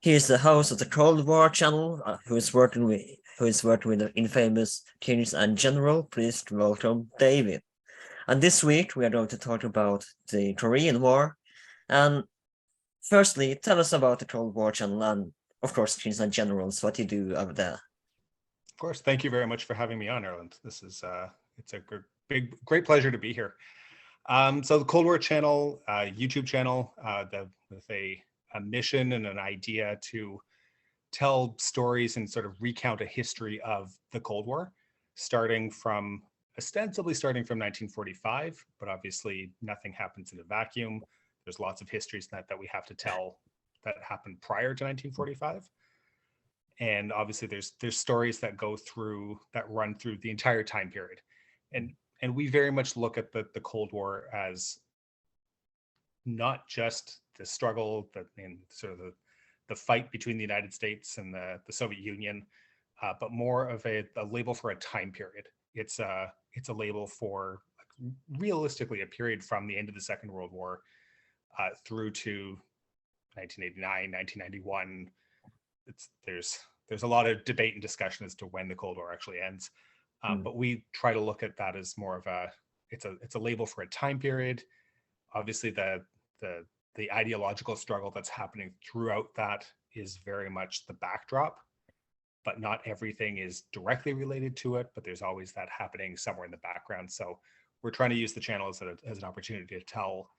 He is the host of the Cold War channel, who is working with the infamous Kings and General. Please welcome David. And this week we are going to talk about the Korean War. And firstly, tell us about the Cold War channel and, of course, Kings and Generals, what you do over there. Of course, thank you very much for having me on, Erlend. This is it's a great pleasure to be here. So the Cold War channel, YouTube channel, with a mission and an idea to tell stories and sort of recount a history of the Cold War, ostensibly starting from 1945, but obviously nothing happens in a vacuum. There's lots of histories that we have to tell that happened prior to 1945. And obviously there's stories that run through the entire time period. And we very much look at the Cold War as not just the struggle and sort of the fight between the United States and the Soviet Union, but more of a label for a time period. It's a label for realistically a period from the end of the Second World War through to 1989, 1991. There's a lot of debate and discussion as to when the Cold War actually ends, but we try to look at that as more of it's a label for a time period. Obviously, the ideological struggle that's happening throughout that is very much the backdrop, but not everything is directly related to it, but there's always that happening somewhere in the background. So we're trying to use the channel as an opportunity to tell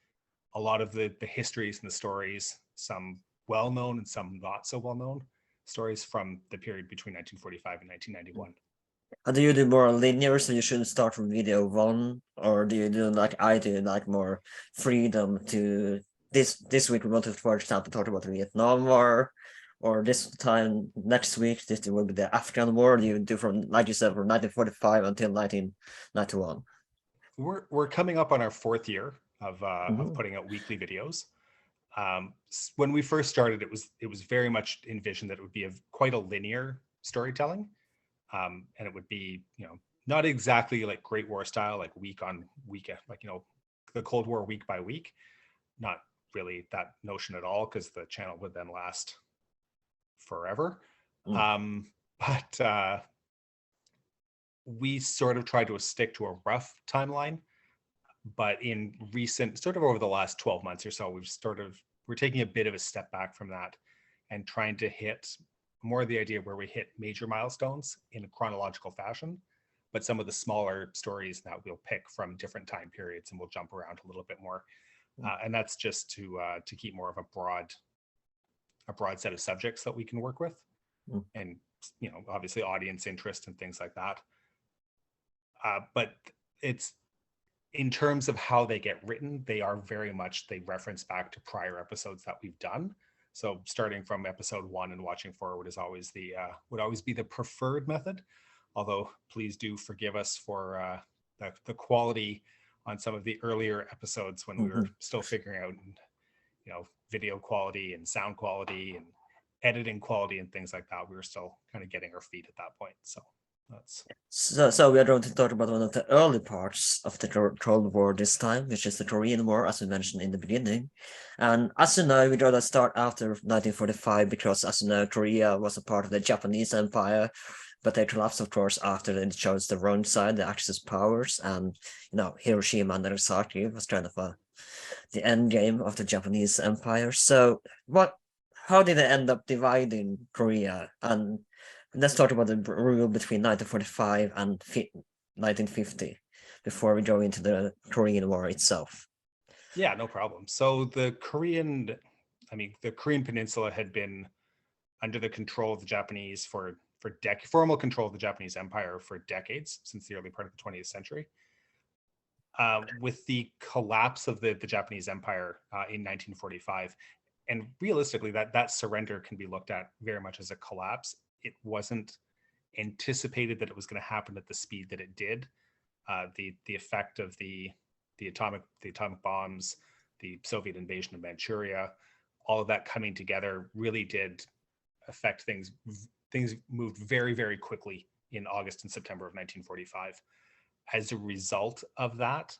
a lot of the histories and the stories, some well-known and some not so well-known stories from the period between 1945 and 1991. And do you do more linear, so you shouldn't start from video one, or do you do like I do, like more freedom to this week we wanted, for example, talk about the Vietnam War, or this time next week this will be the Afghan War. You do from, like you said, from 1945 until 1991. We're coming up on our fourth year of putting out weekly videos. When we first started, it was very much envisioned that it would be quite a linear storytelling, and it would be not exactly like Great War style, like week on week, like the Cold War week by week. Not really that notion at all, because the channel would then last forever. But we sort of tried to stick to a rough timeline. But in sort of over the last 12 months or so, we're taking a bit of a step back from that and trying to hit more the idea where we hit major milestones in a chronological fashion, but some of the smaller stories that we'll pick from different time periods and we'll jump around a little bit more. And that's just to keep more of a broad set of subjects that we can work with, and obviously audience interest and things like that. But it's, in terms of how they get written, they reference back to prior episodes that we've done. So starting from episode 1 and watching forward is always would always be the preferred method. Although please do forgive us for the quality on some of the earlier episodes when we were still figuring out, video quality and sound quality and editing quality and things like that. We were still kind of getting our feet at that point. So we are going to talk about one of the early parts of the Cold War this time, which is the Korean War, as we mentioned in the beginning. And as you know, we got to start after 1945 because, as you know, Korea was a part of the Japanese Empire, but they collapsed, of course, after they chose the wrong side, the Axis powers, and Hiroshima and Nagasaki was kind of the end game of the Japanese Empire. So how did they end up dividing Korea? And let's talk about the rule between 1945 and 1950 before we go into the Korean War itself. Yeah, no problem. So the Korean Peninsula had been under the control of the Japanese formal control of the Japanese Empire for decades, since the early part of the 20th century. With the collapse of the Japanese Empire in 1945, and realistically, that surrender can be looked at very much as a collapse. It wasn't anticipated that it was going to happen at the speed that it did. The effect of the atomic bombs, the Soviet invasion of Manchuria, all of that coming together really did affect things. Things moved very, very quickly in August and September of 1945. As a result of that,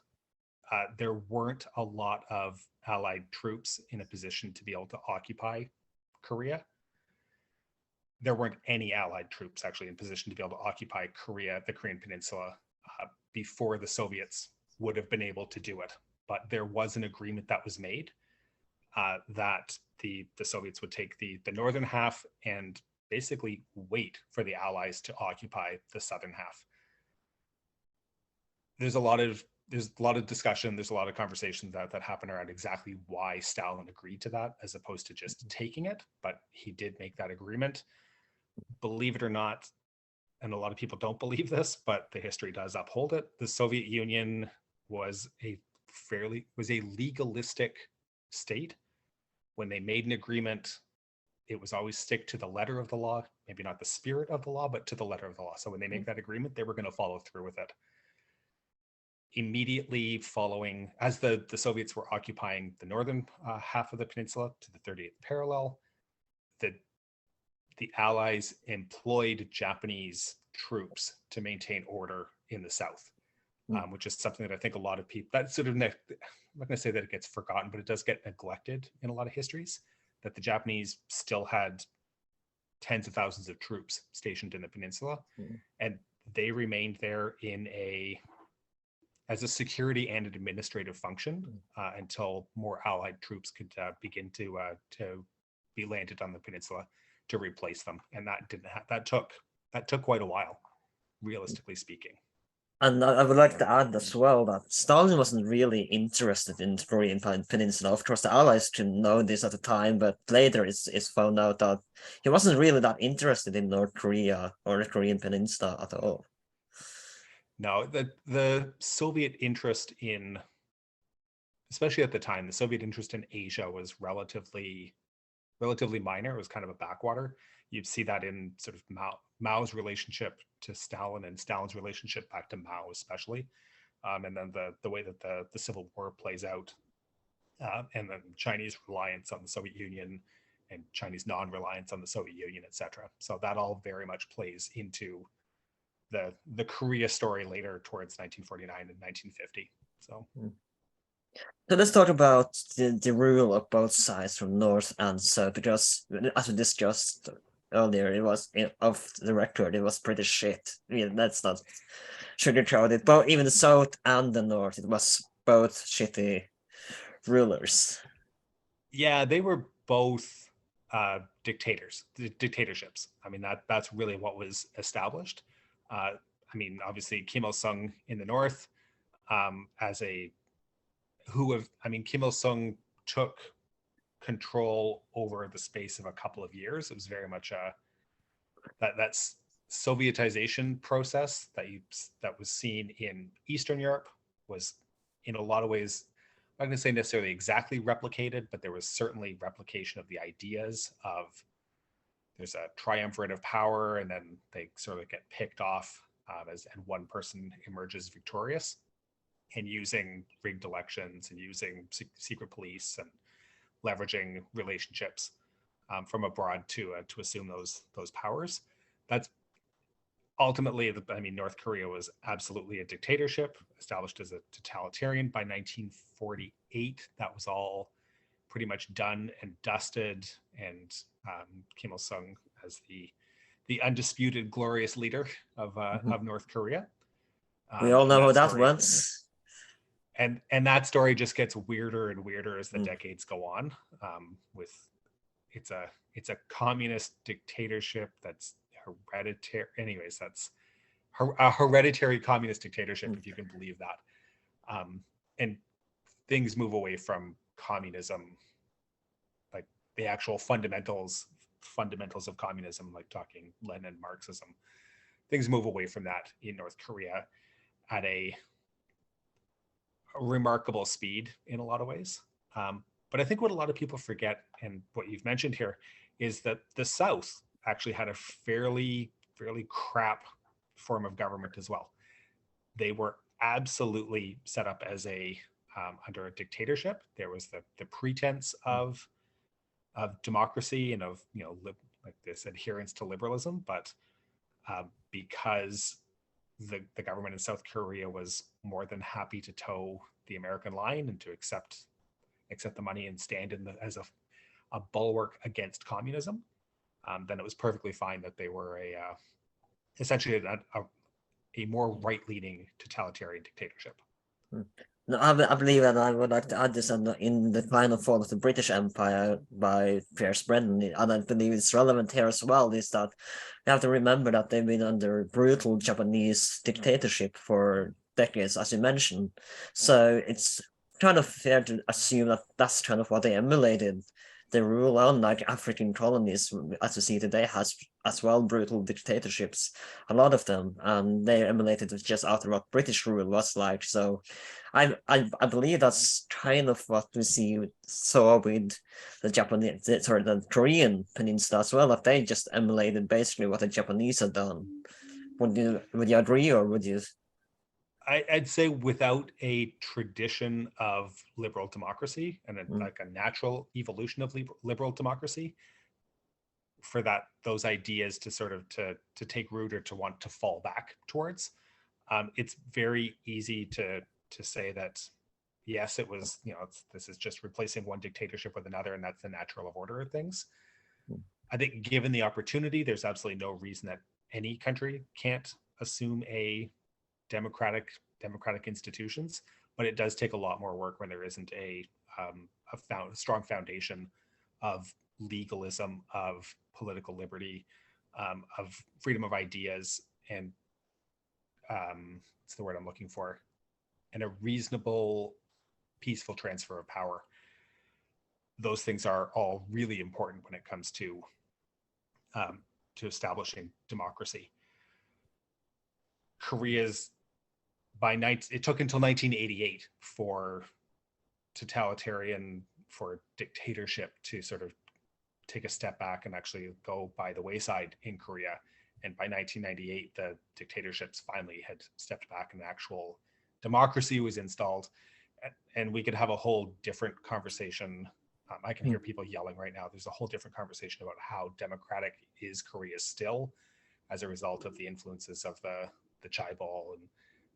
there weren't a lot of Allied troops in a position to be able to occupy Korea. there weren't any Allied troops actually in position to be able to occupy Korea, the Korean Peninsula, before the Soviets would have been able to do it. But there was an agreement that was made that the Soviets would take the northern half and basically wait for the Allies to occupy the southern half. There's a lot of discussion, there's a lot of conversation that happened around exactly why Stalin agreed to that as opposed to just taking it, but he did make that agreement. Believe it or not, and a lot of people don't believe this, but the history does uphold it. The Soviet Union was a legalistic state. When they made an agreement, it was always stick to the letter of the law, maybe not the spirit of the law, but to the letter of the law. So when they make that agreement, they were going to follow through with it. Immediately following, as the Soviets were occupying the northern half of the peninsula to the 38th parallel, the Allies employed Japanese troops to maintain order in the south, which is something that I think a lot of people, that's sort of, I'm not going to say that it gets forgotten, but it does get neglected in a lot of histories, that the Japanese still had tens of thousands of troops stationed in the peninsula, and they remained there as a security and an administrative function until more Allied troops could begin to be landed on the peninsula to replace them, and that took quite a while, realistically speaking. And I would like to add as well that Stalin wasn't really interested in the Korean Peninsula. Of course, the Allies didn't know this at the time, but later it's found out that he wasn't really that interested in North Korea or the Korean Peninsula at all. No, the Soviet interest in, especially at the time, the Soviet interest in Asia was relatively minor. It was kind of a backwater. You'd see that in sort of Mao's relationship to Stalin and Stalin's relationship back to Mao, especially. And then the way that the Civil War plays out, and then Chinese reliance on the Soviet Union and Chinese non-reliance on the Soviet Union, etc. So that all very much plays into the Korea story later towards 1949 and 1950. So. So let's talk about the rule of both sides from north and south, because as we discussed earlier, it was off the record, it was pretty shit. I mean, that's not sugarcoated, but even the south and the north, it was both shitty rulers. Yeah, they were both dictatorships. I mean, that's really what was established. I mean, obviously Kim Il-sung in the north, Kim Il-sung took control over the space of a couple of years. It was very much that's Sovietization process that was seen in Eastern Europe was in a lot of ways, I'm not going to say necessarily exactly replicated, but there was certainly replication of the ideas of there's a triumvirate of power, and then they sort of get picked off and one person emerges victorious, and using rigged elections and using secret police and leveraging relationships from abroad to assume those powers. That's ultimately, North Korea was absolutely a dictatorship, established as a totalitarian by 1948. That was all pretty much done and dusted, and Kim Il-sung as the undisputed glorious leader of North Korea. We all know how that went. And that story just gets weirder and weirder as the decades go on. With it's a communist dictatorship that's hereditary. Anyways, that's a hereditary communist dictatorship, if you can believe that. And things move away from communism, like the actual fundamentals of communism, like talking Lenin, Marxism. Things move away from that in North Korea at a remarkable speed in a lot of ways. But I think what a lot of people forget, and what you've mentioned here, is that the South actually had a fairly crap form of government as well. They were absolutely set up as under a dictatorship. There was the pretense of democracy and of like this adherence to liberalism, but because the government in South Korea was more than happy to toe the American line and to accept the money and stand as a bulwark against communism. then it was perfectly fine that they were essentially a more right-leaning totalitarian dictatorship. No, I believe, and I would like to add this, in the final fall of the British Empire by Pierce Brandon, and I believe it's relevant here as well, is that you have to remember that they've been under brutal Japanese dictatorship for decades, as you mentioned. So it's kind of fair to assume that that's kind of what they emulated. The rule on like African colonies, as you see today, has as well brutal dictatorships, a lot of them, and they emulated it just after what British rule was like. So I believe that's kind of what we saw with the Japanese, sorry, the Korean peninsula as well, that they just emulated basically what the Japanese had done. Would you agree, or would you? I'd say without a tradition of liberal democracy and like a natural evolution of liberal democracy, for those ideas to sort of to take root or to want to fall back towards, it's very easy to say that yes, it was, this is just replacing one dictatorship with another, and that's the natural order of things. I think given the opportunity, there's absolutely no reason that any country can't assume a democratic institutions, but it does take a lot more work when there isn't a strong foundation of legalism, of political liberty, of freedom of ideas, and what's the word I'm looking for, and a reasonable, peaceful transfer of power. Those things are all really important when it comes to establishing democracy. Korea's it took until 1988 for dictatorship to sort of take a step back and actually go by the wayside in Korea. And by 1998, the dictatorships finally had stepped back and actual democracy was installed. And we could have a whole different conversation. I can hear people yelling right now. There's a whole different conversation about how democratic is Korea still as a result of the influences of the chaebol and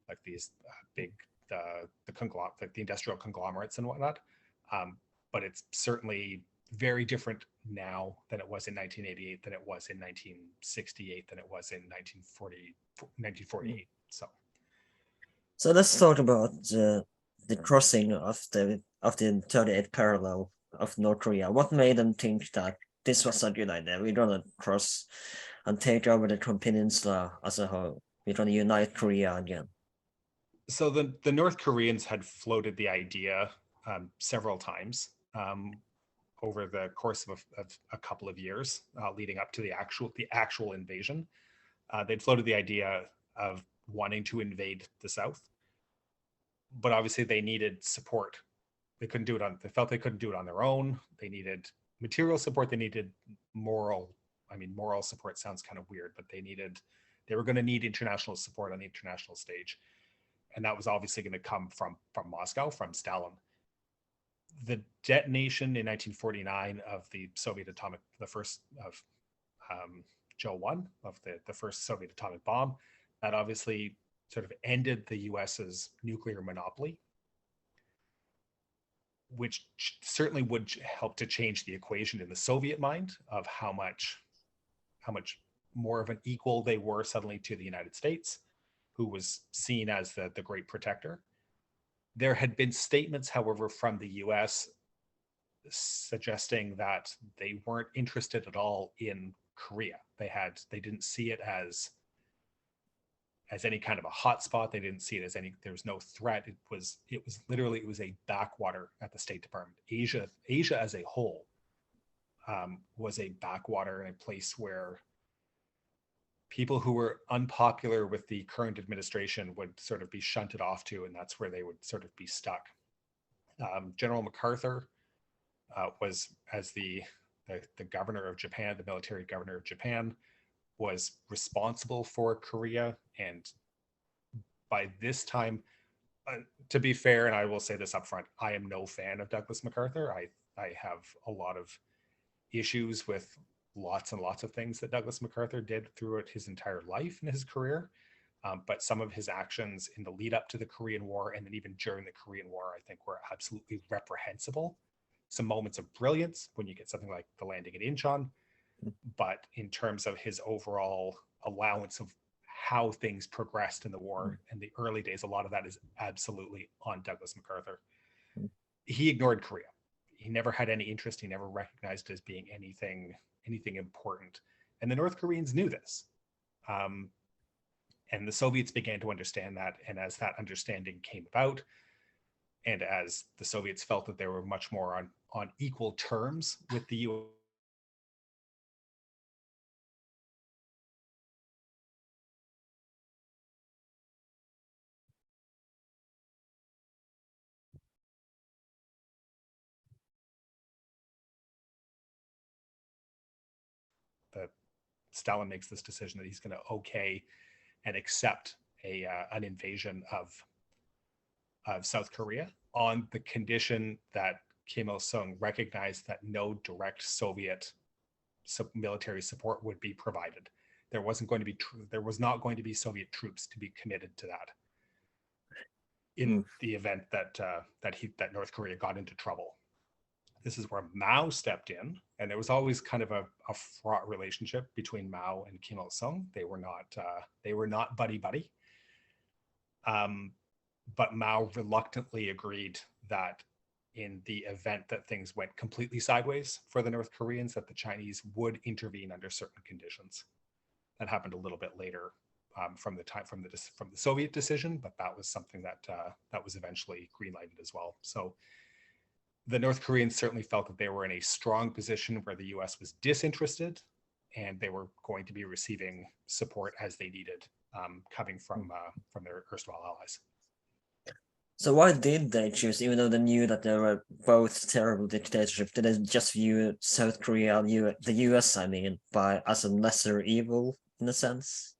like these big the industrial conglomerates and whatnot. But it's certainly very different now than it was in 1988, than it was in 1968, than it was in 1948. So let's talk about the crossing of the 38th parallel of North Korea. What made them think that this was a good idea? We're gonna cross and take over the peninsula as a whole. We're gonna unite Korea again. So the North Koreans had floated the idea several times over the course of a couple of years leading up to the actual invasion. They'd floated the idea of wanting to invade the South, but obviously they needed support. They felt they couldn't do it on their own. They needed material support. They needed moral support sounds kind of weird, but they were going to need international support on the international stage. And that was obviously going to come from Moscow, from Stalin. The detonation in 1949 of the first of Joe 1, of the first Soviet atomic bomb, that obviously sort of ended the US's nuclear monopoly, which certainly would help to change the equation in the Soviet mind of how much more of an equal they were suddenly to the United States, who was seen as the great protector. There had been statements, however, from the US suggesting that they weren't interested at all in Korea. They didn't see it as any kind of a hotspot. They didn't see it as there was no threat. It was literally a backwater at the State Department. Asia as a whole was a backwater and a place where people who were unpopular with the current administration would sort of be shunted off to, and that's where they would sort of be stuck. General Macarthur was, as the governor of Japan, the military governor of Japan, was responsible for Korea. And by this time, to be fair, and I will say this up front, I am no fan of Douglas MacArthur. I have a lot of issues with lots and lots of things that Douglas MacArthur did throughout his entire life and his career. But some of his actions in the lead up to the Korean War and then even during the Korean War, I think were absolutely reprehensible. Some moments of brilliance when you get something like the landing at Incheon, but in terms of his overall allowance of how things progressed in the war in the early days, a lot of that is absolutely on Douglas MacArthur. He ignored Korea. He never had any interest. He never recognized it as being anything important. And the North Koreans knew this. And the Soviets began to understand that. And as that understanding came about, and as the Soviets felt that they were much more on equal terms with the US, that Stalin makes this decision that he's going to okay and accept an invasion of South Korea on the condition that Kim Il-sung recognized that no direct Soviet military support would be provided. There was not going to be Soviet troops to be committed to that in the event that North Korea got into trouble. This is where Mao stepped in, and there was always kind of a fraught relationship between Mao and Kim Il-sung. They were not buddy-buddy. But Mao reluctantly agreed that in the event that things went completely sideways for the North Koreans, that the Chinese would intervene under certain conditions. That happened a little bit later from the Soviet decision, but that was something that was eventually greenlighted as well. So the North Koreans certainly felt that they were in a strong position where the US was disinterested, and they were going to be receiving support as they needed, coming from their erstwhile allies. So why did they choose, even though they knew that they were both terrible dictatorships, did they just view South Korea, the US, I mean, as a lesser evil in a sense?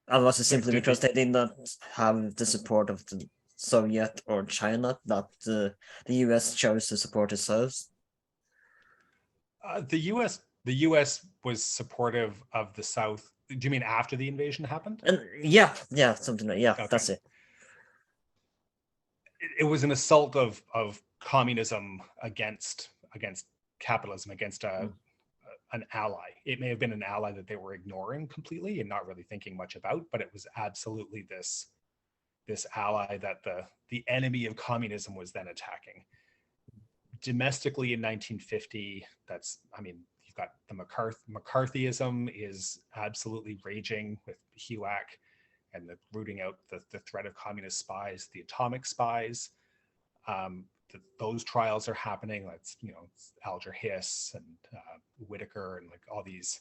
And was it simply because they did not have the support of the Soviet or China that the US chose to support itself? The US was supportive of the South. Do you mean after the invasion happened? And yeah, something like okay. That's it. It was an assault of communism against capitalism, against an ally. It may have been an ally that they were ignoring completely and not really thinking much about, but it was absolutely this ally that the enemy of communism was then attacking. Domestically in 1950, you've got the McCarthyism is absolutely raging with HUAC and the rooting out the threat of communist spies, the atomic spies. Those trials are happening. That's, Alger Hiss and Whitaker and like all these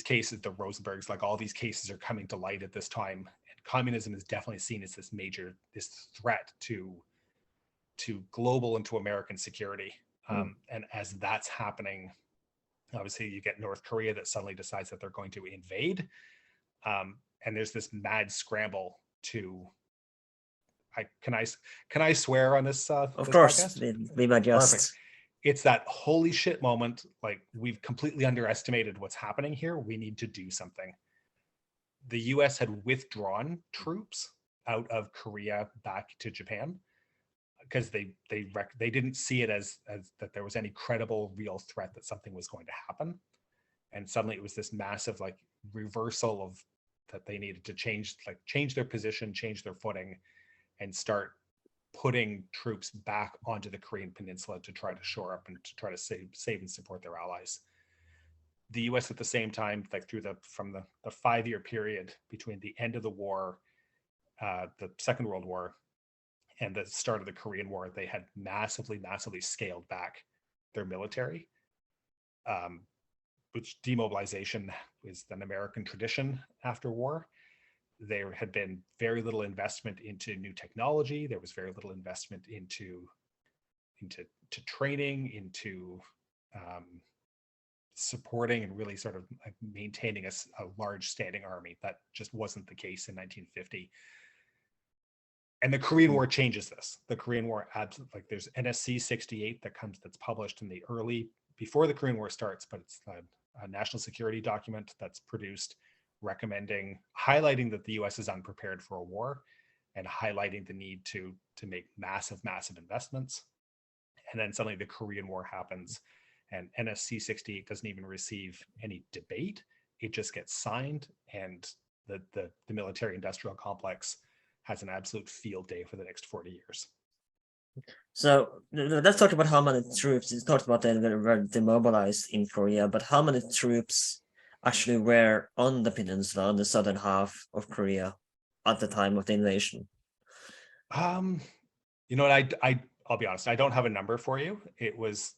cases, the Rosenbergs, like all these cases are coming to light at this time. And communism is definitely seen as this threat to global and to American security. And as that's happening, obviously you get North Korea that suddenly decides that they're going to invade. And there's this mad scramble to, can I swear on this? Of course, be my guest. Perfect. It's that holy shit moment. Like, we've completely underestimated what's happening here. We need to do something. The US had withdrawn troops out of Korea back to Japan because they didn't see it as that there was any credible real threat that something was going to happen. And suddenly it was this massive like reversal of that they needed to change their position, change their footing, and start putting troops back onto the Korean Peninsula to try to shore up and to try to save and support their allies. The US at the same time, like from the 5-year period between the end of the war, the Second World War, and the start of the Korean War, they had massively scaled back their military, which demobilization is an American tradition after war. There had been very little investment into new technology. There was very little investment into training, into supporting and really sort of like maintaining a large standing army. That just wasn't the case in 1950. And the Korean War changes this. The Korean War, like there's NSC 68 that's published in the before the Korean War starts, but it's a national security document that's produced highlighting that the US is unprepared for a war and highlighting the need to make massive investments. And then suddenly the Korean War happens, And NSC 68 doesn't even receive any debate. It just gets signed, and the military industrial complex has an absolute field day for the next 40 years. So let's talk about how many troops. You talked about they were demobilized in Korea, but how many troops actually were on the peninsula, on the southern half of Korea, at the time of the invasion? You know what? I'll be honest. I don't have a number for you. It was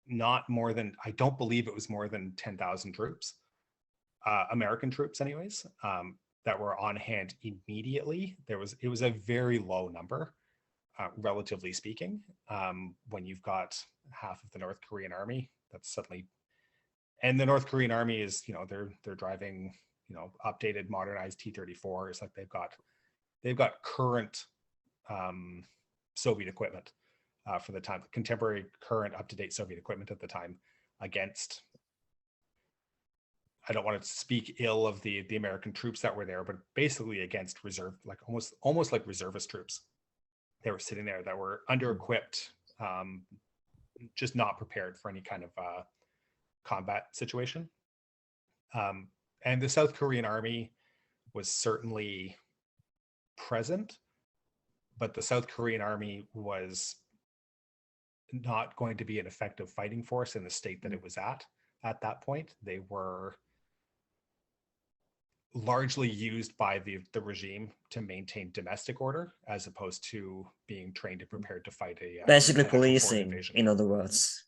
not more than, I don't believe it was more than 10,000 troops, American troops, anyways, that were on hand immediately. It was a very low number. Relatively speaking, when you've got half of the North Korean army, that's suddenly, and the North Korean army is, they're driving, updated, modernized T-34s. Like they've got current Soviet equipment for the time, contemporary, current, up-to-date Soviet equipment at the time against. I don't want to speak ill of the American troops that were there, but basically against reserve, like almost like reservist troops. They were sitting there that were under-equipped, just not prepared for any kind of combat situation. And the South Korean army was certainly present, but the South Korean army was not going to be an effective fighting force in the state that it was at that point. They were largely used by the regime to maintain domestic order, as opposed to being trained and prepared to fight basically policing, in other words.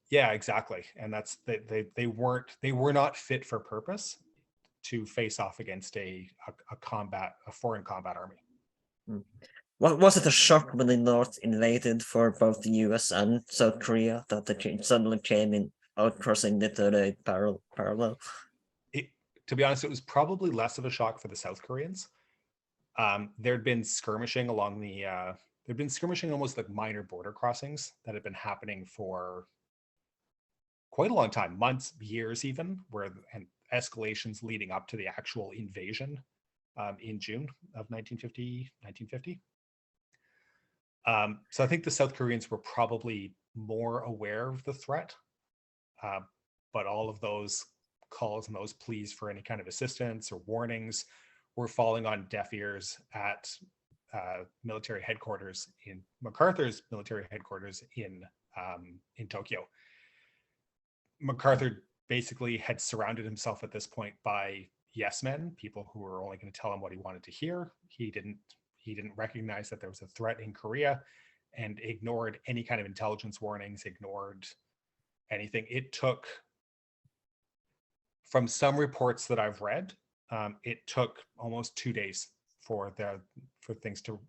Yeah, exactly. And that's they were not fit for purpose to face off against a foreign combat army. Was it a shock when the North invaded for both the US and South Korea that they suddenly came in out crossing the third parallel? To be honest, it was probably less of a shock for the South Koreans. There'd been skirmishing almost like minor border crossings that had been happening for quite a long time, months, years even, and escalations leading up to the actual invasion in June of 1950. So I think the South Koreans were probably more aware of the threat, but all of those calls and those pleas for any kind of assistance or warnings were falling on deaf ears at military headquarters in MacArthur's military headquarters in Tokyo. MacArthur basically had surrounded himself at this point by yes men, people who were only going to tell him what he wanted to hear. He didn't recognize that there was a threat in Korea, and ignored any kind of intelligence warnings, ignored anything. It took, from some reports that I've read, it took almost 2 days for things to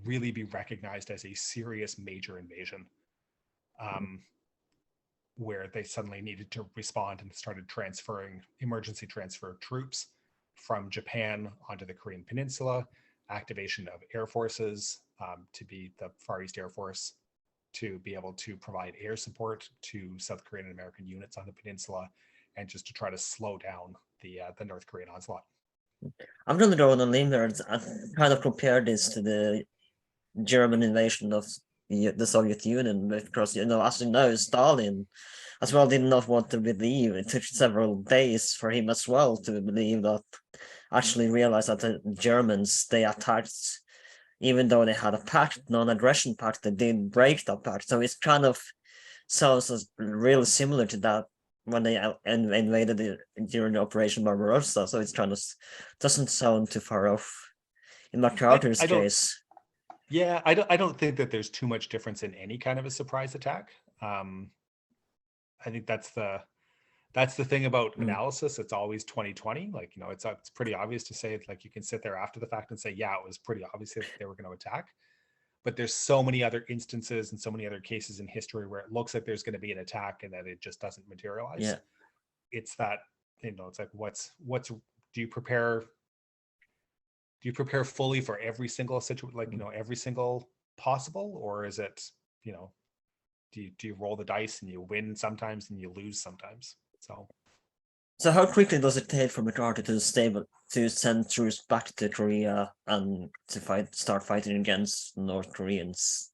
really be recognized as a serious major invasion, where they suddenly needed to respond and started emergency transfer troops from Japan onto the Korean Peninsula, activation of air forces to be the Far East Air Force, to be able to provide air support to South Korean and American units on the peninsula, and just to try to slow down the North Korean onslaught. I'm going to go on a limb there. I kind of compare this to the German invasion of the Soviet Union, because, as you know, Stalin as well did not want to believe. It took several days for him as well to believe that, actually realize that the Germans, they attacked, even though they had a pact, non-aggression pact, they did break that pact. So it's kind of sounds as really similar to that when they invaded during Operation Barbarossa. So it's kind of doesn't sound too far off in MacArthur's case. Yeah, I don't think that there's too much difference in any kind of a surprise attack. I think that's the thing about analysis. It's always 2020. Like, it's pretty obvious to say, like, you can sit there after the fact and say, yeah, it was pretty obvious that they were going to attack. But there's so many other instances and so many other cases in history where it looks like there's going to be an attack and then it just doesn't materialize. Yeah. It's that, it's like, do you prepare fully for every single situation, like, every single possible, or is it, do you roll the dice and you win sometimes and you lose sometimes? So how quickly does it take for MacArthur to send troops back to Korea and to start fighting against North Koreans?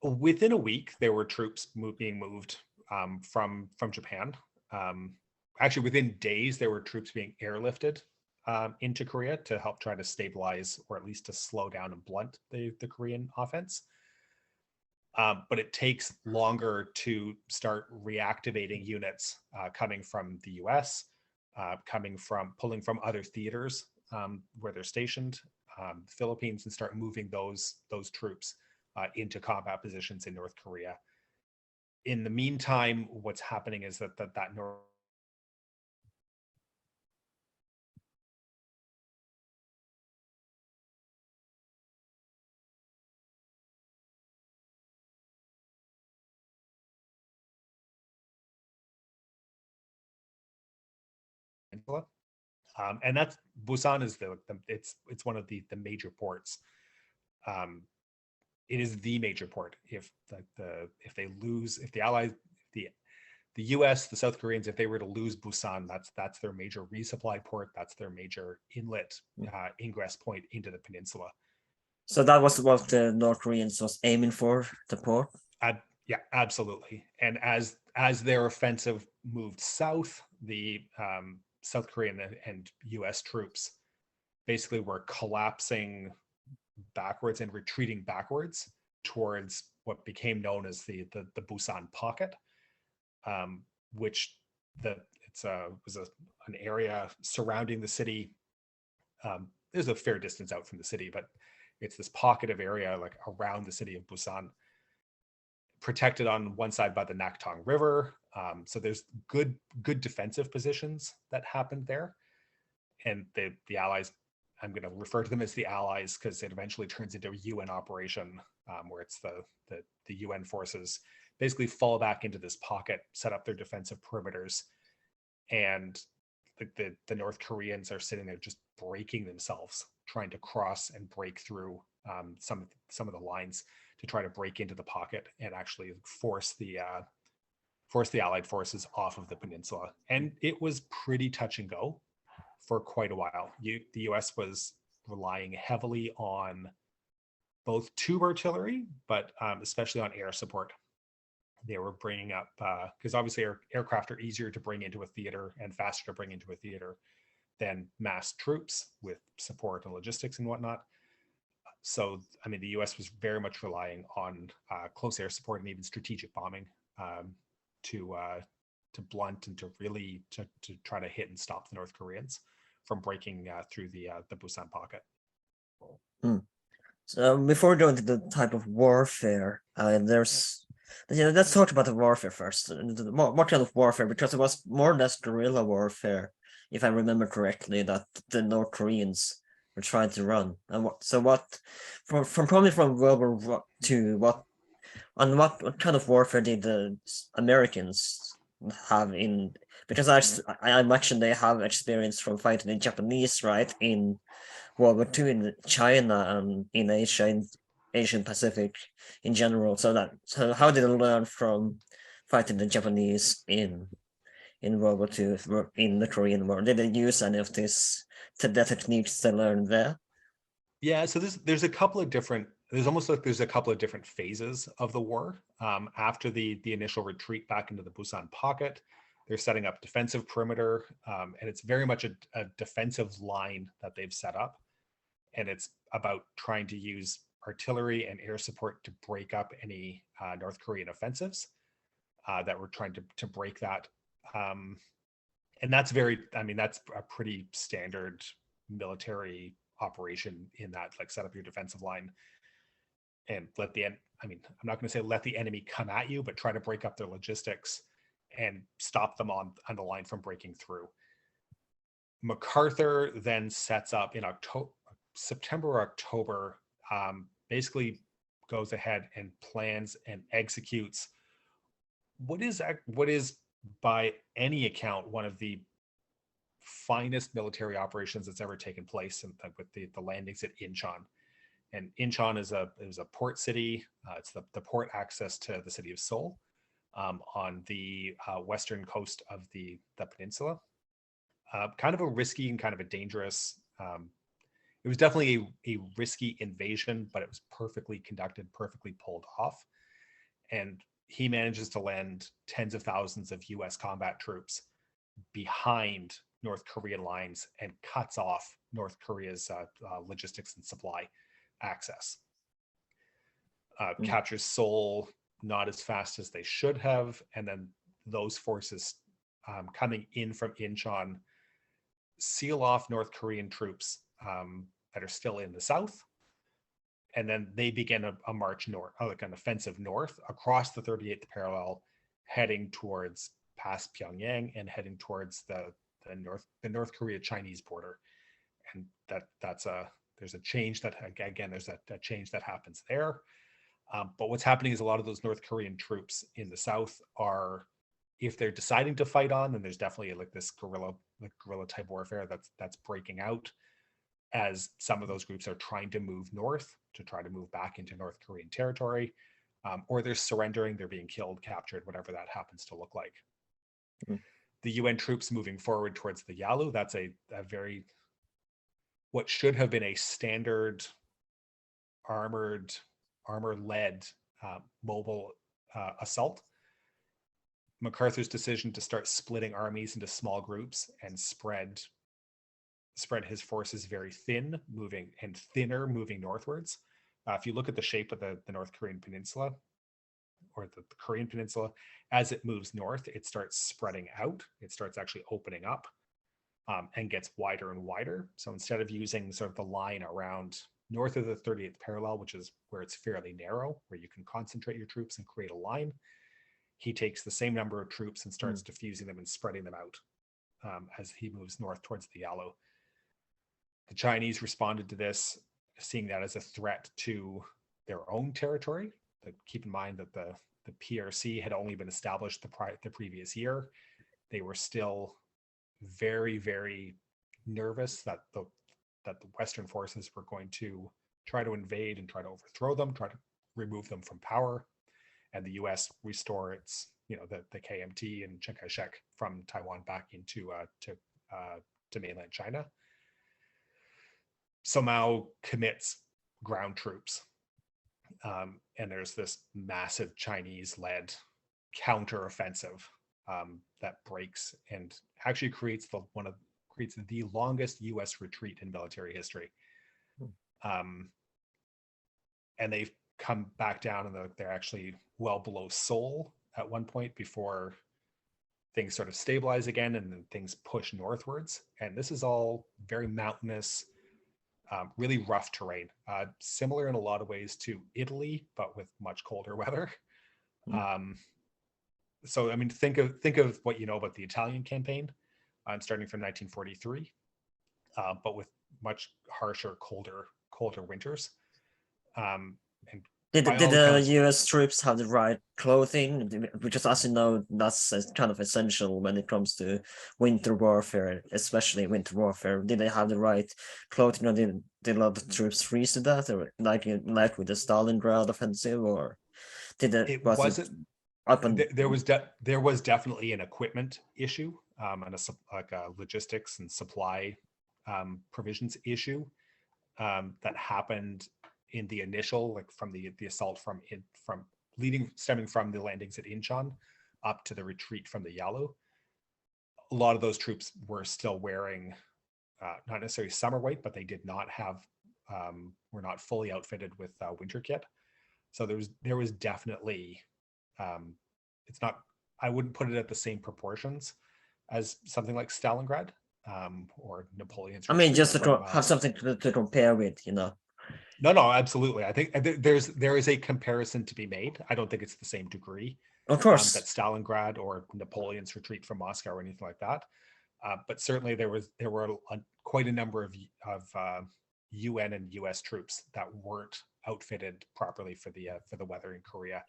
Within a week, there were troops being moved from Japan. Actually, within days, there were troops being airlifted into Korea to help try to stabilize, or at least to slow down and blunt the Korean offense. But it takes longer to start reactivating units coming from the US, pulling from other theaters where they're stationed, Philippines, and start moving those troops into combat positions in North Korea. In the meantime, what's happening is that North Peninsula. And that's Busan is it's one of the major ports. It is the major port. If the Allies, the US, the South Koreans, if they were to lose Busan, that's their major resupply port. That's their major inlet ingress point into the peninsula. So that was what the North Koreans was aiming for, the port. Yeah, absolutely. And as their offensive moved south, the South Korean and US troops basically were collapsing backwards and retreating backwards towards what became known as the Busan Pocket, which was an area surrounding the city. There's a fair distance out from the city, but it's this pocket of area like around the city of Busan, protected on one side by the Naktong River. So there's good defensive positions that happened there, and the Allies, I'm going to refer to them as the Allies because it eventually turns into a UN operation where it's the UN forces basically fall back into this pocket, set up their defensive perimeters, and the North Koreans are sitting there just breaking themselves, trying to cross and break through some of the lines to try to break into the pocket and actually force the Allied forces off of the peninsula. And it was pretty touch and go for quite a while. The US was relying heavily on both tube artillery, but especially on air support. They were bringing up, because obviously aircraft are easier to bring into a theater and faster to bring into a theater than massed troops with support and logistics and whatnot. So, I mean, the US was very much relying on close air support and even strategic bombing to blunt and to really to try to hit and stop the North Koreans from breaking through the Busan Pocket. So before going to the type of warfare, let's talk about the warfare first. What kind of warfare? Because it was more or less guerrilla warfare, if I remember correctly, that the North Koreans were trying to run. And probably from World War II, what kind of warfare did the Americans have in? Because I imagine they have experience from fighting the Japanese, right, in World War II in China and in Asia, in Asian Pacific in general. So how did they learn from fighting the Japanese in World War II in the Korean War? Did they use any of the techniques they learned there? Yeah, so there's a couple of different. There's almost like there's a couple of different phases of the war. After the initial retreat back into the Busan Pocket, they're setting up defensive perimeter, and it's very much a defensive line that they've set up. And it's about trying to use artillery and air support to break up any North Korean offensives that were trying to break that. And that's that's a pretty standard military operation in that, like, set up your defensive line and I'm not going to say let the enemy come at you, but try to break up their logistics and stop them on the line from breaking through. Macarthur then sets up in September or October, basically goes ahead and plans and executes what is by any account one of the finest military operations that's ever taken place, with the landings at Incheon. And Incheon is a port city. It's the port access to the city of Seoul on the western coast of the peninsula. Kind of a risky and kind of a dangerous. It was definitely a risky invasion, but it was perfectly conducted, perfectly pulled off. And he manages to land tens of thousands of US combat troops behind North Korean lines and cuts off North Korea's logistics and supply access. Captures Seoul not as fast as they should have, and then those forces coming in from Incheon seal off North Korean troops that are still in the south, and then they begin a march north, like an offensive north across the 38th parallel, heading towards past Pyongyang and heading towards the North Korea Chinese border. And there's a change that, again, there's a change that happens there. But what's happening is a lot of those North Korean troops in the south are, if they're deciding to fight on, then there's definitely like this guerrilla type warfare that's breaking out, as some of those groups are trying to move north to try to move back into North Korean territory, or they're surrendering, they're being killed, captured, whatever that happens to look like. The UN troops moving forward towards the Yalu, that's a very, what should have been a standard armor-led mobile assault. MacArthur's decision to start splitting armies into small groups and spread his forces very thin, moving northwards. If you look at the shape of the North Korean peninsula, or the Korean peninsula, as it moves north, it starts spreading out. It starts actually opening up and gets wider and wider. So instead of using sort of the line around north of the 38th parallel, which is where it's fairly narrow, where you can concentrate your troops and create a line, he takes the same number of troops and starts diffusing them and spreading them out as he moves north towards the Yalu. The Chinese responded to this, seeing that as a threat to their own territory. But keep in mind that the PRC had only been established the previous year. They were still very, very nervous that the Western forces were going to try to invade and try to overthrow them, try to remove them from power, and the US restore its, the KMT and Chiang Kai-shek from Taiwan back into to mainland China. So Mao commits ground troops, and there's this massive Chinese-led counteroffensive that breaks and actually creates the longest U.S. retreat in military history. And they've come back down, and they're actually well below Seoul at one point before things sort of stabilize again, and then things push northwards. And this is all very mountainous, really rough terrain, similar in a lot of ways to Italy, but with much colder weather. So, I mean, think of what you know about the Italian campaign, starting from 1943, but with much harsher, colder winters. Did the US troops have the right clothing? Because as you know, that's kind of essential when it comes to winter warfare, especially winter warfare. Did they have the right clothing, or did a lot of troops freeze to that, or like with the Stalingrad offensive, or did it wasn't? There was definitely an equipment issue, and a logistics and supply provisions issue that happened in the initial, like from the assault stemming from the landings at Incheon up to the retreat from the Yalu. A lot of those troops were still wearing not necessarily summer weight, but they did not have were not fully outfitted with winter kit. So there was definitely it's not, I wouldn't put it at the same proportions as something like Stalingrad or Napoleon's. I mean, just to have something to compare with, No, absolutely. I think there is a comparison to be made. I don't think it's the same degree, of course, that Stalingrad or Napoleon's retreat from Moscow or anything like that. But certainly there were quite a number of UN and US troops that weren't outfitted properly for the weather in Korea.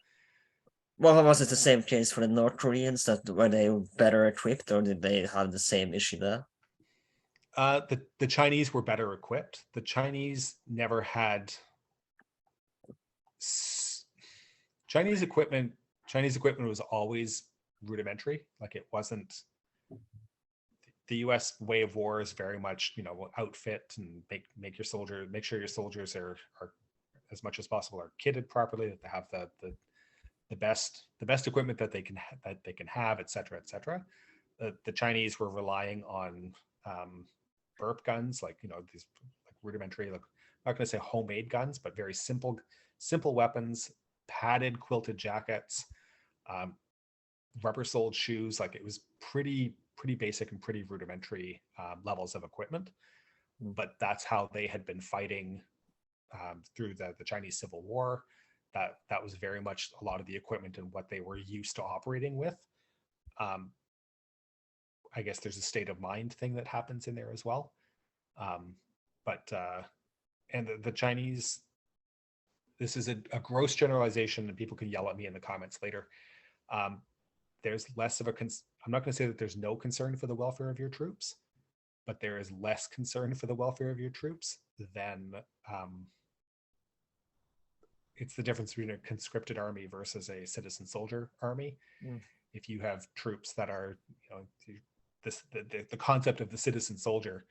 Well, was it the same case for the North Koreans? Were they better equipped, or did they have the same issue there? The Chinese were better equipped. The Chinese never had Chinese equipment. Chinese equipment was always rudimentary. Like, it wasn't. The U.S. way of war is very much, outfit and make sure your soldiers are as much as possible are kitted properly, that they have the best equipment that they can have, et cetera, et cetera. The Chinese were relying on burp guns, like, you know, these like rudimentary, like, I'm not going to say homemade guns, but very simple weapons, padded quilted jackets, rubber-soled shoes. Like, it was pretty basic and pretty rudimentary levels of equipment. But that's how they had been fighting through the Chinese Civil War. That was very much a lot of the equipment and what they were used to operating with. I guess there's a state of mind thing that happens in there as well. And the Chinese, this is a gross generalization, and people can yell at me in the comments later. There's less of I'm not going to say that there's no concern for the welfare of your troops, but there is less concern for the welfare of your troops than it's the difference between a conscripted army versus a citizen soldier army. If you have troops that are, you know, the concept of the citizen soldier,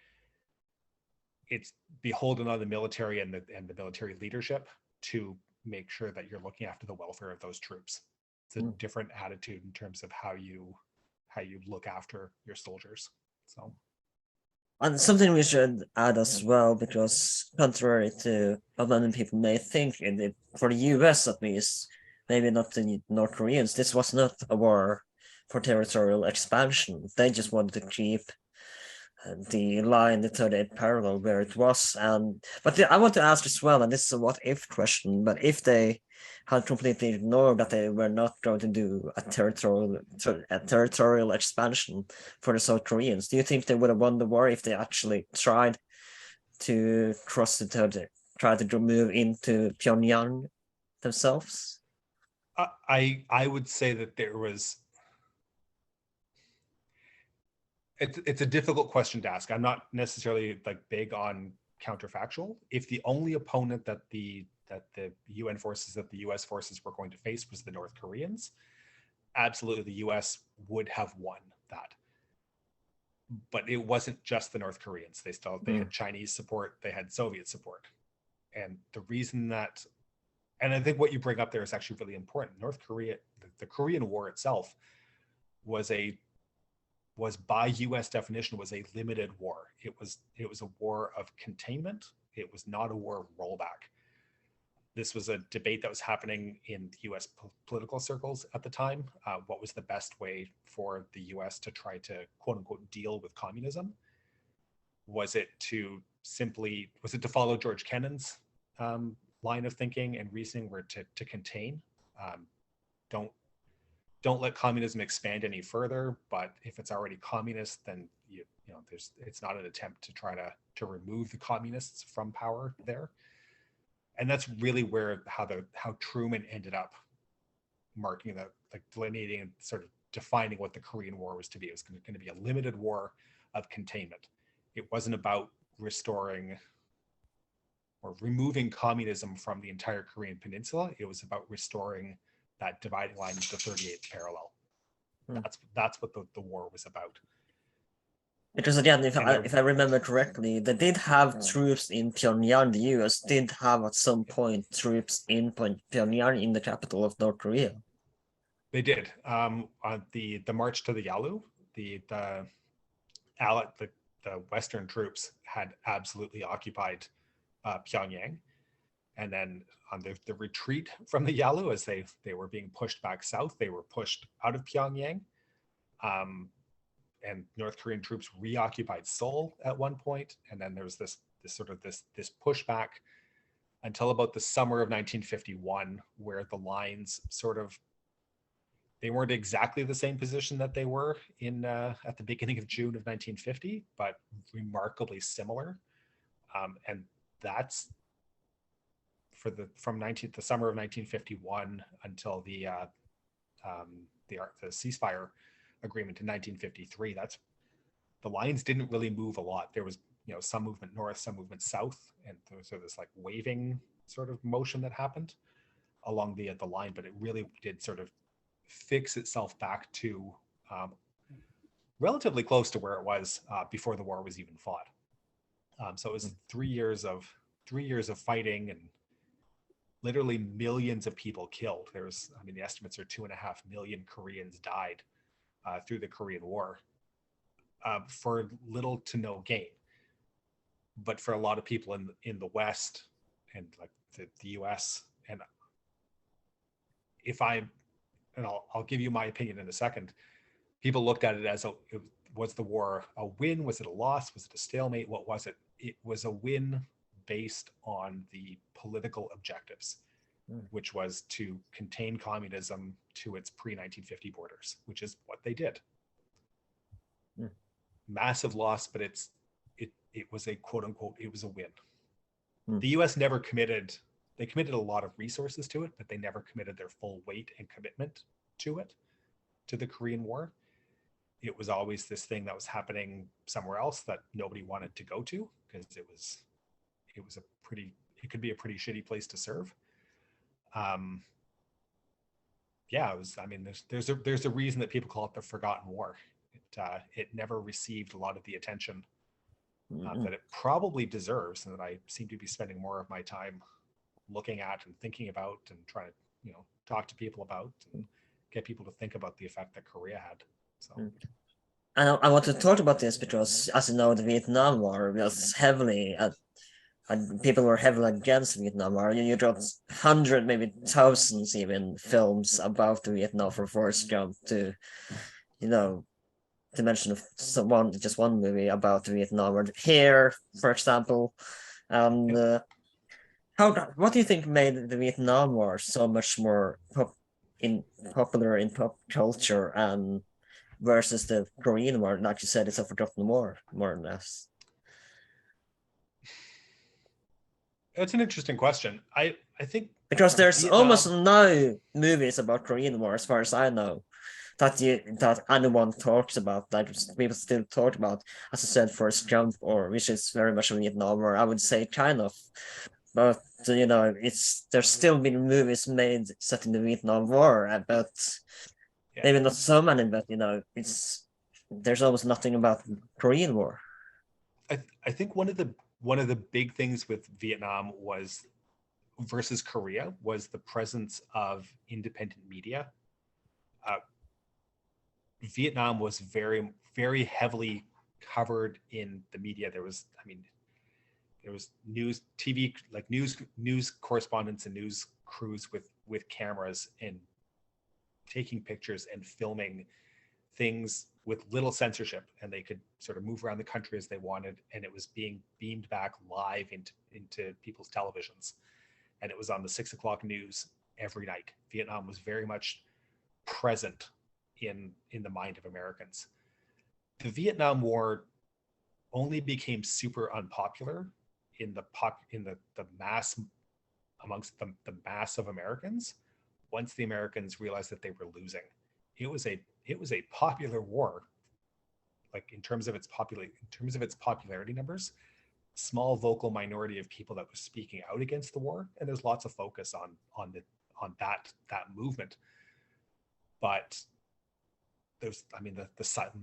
it's beholden on the military and the military leadership to make sure that you're looking after the welfare of those troops. It's a different attitude in terms of how you look after your soldiers. So, and something we should add as well, because contrary to what many people may think, for the US at least, maybe not the North Koreans, this was not a war for territorial expansion. They just wanted to keep the line, the 38th parallel, where it was. But I want to ask as well, and this is a what if question, but if they had completely ignored that they were not going to do a territorial expansion for the South Koreans, do you think they would have won the war if they actually tried to cross try to move into Pyongyang themselves? I would say that there was, it's a difficult question to ask. I'm not necessarily like big on counterfactual. If the only opponent that the UN forces, that the US forces were going to face was the North Koreans, absolutely the US would have won that. But it wasn't just the North Koreans. They had Chinese support, they had Soviet support. And the reason that, and I think what you bring up there is actually really important. North Korea, the Korean War itself was by US definition was a limited war. It was a war of containment. It was not a war of rollback. This was a debate that was happening in US political circles at the time. What was the best way for the US to try to, quote unquote, deal with communism? Was it to follow George Kennan's line of thinking and reasoning, where to contain? Don't let communism expand any further, but if it's already communist, then it's not an attempt to try to remove the communists from power there. And that's really how Truman ended up marking delineating and sort of defining what the Korean War was to be. It was going to be a limited war of containment. It wasn't about restoring or removing communism from the entire Korean peninsula. It was about restoring that dividing line of the 38th parallel. That's what the war was about. Because again, if I remember correctly, they did have troops in Pyongyang. The US did have at some point troops in Pyongyang, in the capital of North Korea. They did. On the march to the Yalu, the Western troops had absolutely occupied Pyongyang. And then on the retreat from the Yalu, as they were being pushed back south, they were pushed out of Pyongyang. And North Korean troops reoccupied Seoul at one point. And then there was this pushback until about the summer of 1951, where the lines they weren't exactly the same position that they were in at the beginning of June of 1950, but remarkably similar. And that's from the summer of 1951 until the ceasefire agreement in 1953. That's the lines didn't really move a lot. There was some movement north, some movement south, and there was this like waving sort of motion that happened along the line, but it really did sort of fix itself back to relatively close to where it was before the war was even fought. So it was 3 years of fighting and literally millions of people killed. There's, I mean, the estimates are 2.5 million Koreans died through the Korean War for little to no gain. But for a lot of people in the West and like the US, and if I, and I'll give you my opinion in a second, people looked at it as was the war a win? Was it a loss? Was it a stalemate? What was it? It was a win based on the political objectives, which was to contain communism to its pre-1950 borders, which is what they did. Massive loss, but it was a quote unquote, it was a win. The US never committed, they committed a lot of resources to it, but they never committed their full weight and commitment to it, to the Korean War. It was always this thing that was happening somewhere else that nobody wanted to go to because it could be a pretty shitty place to serve. Yeah, it was, I mean, there's a reason that people call it the Forgotten War. It never received a lot of the attention that it probably deserves, and that I seem to be spending more of my time looking at and thinking about and trying to, talk to people about and get people to think about the effect that Korea had. So. And I want to talk about this because, as you know, the Vietnam War was heavily, and people were heavily against the Vietnam War. You got hundreds, maybe thousands, even films about the Vietnam for Forrest Gump to mention just one movie about the Vietnam War. Here, for example, and what do you think made the Vietnam War so much more popular in pop culture and versus the Korean War? Like you said, it's a forgotten war, more or less. It's an interesting question. I think because there's Vietnam, almost no movies about Korean War, as far as I know, that anyone talks about. Like people still talk about, as I said, Forrest Gump, or which is very much a Vietnam War. I would say kind of, but there's still been movies made set in the Vietnam War, but maybe not so many. But there's almost nothing about Korean War. I think one of the big things with Vietnam was versus Korea was the presence of independent media. Vietnam was very, very heavily covered in the media. There was news, TV, like news correspondents and news crews with cameras and taking pictures and filming things with little censorship, and they could sort of move around the country as they wanted, and it was being beamed back live into people's televisions, and it was on the 6 o'clock news every night. Vietnam was very much present in the mind of Americans. The Vietnam War only became super unpopular in the mass, amongst the mass of Americans, once the Americans realized that they were losing. It was a popular war, like in terms of its popularity numbers, small vocal minority of people that was speaking out against the war, and there's lots of focus on that movement. But there's, the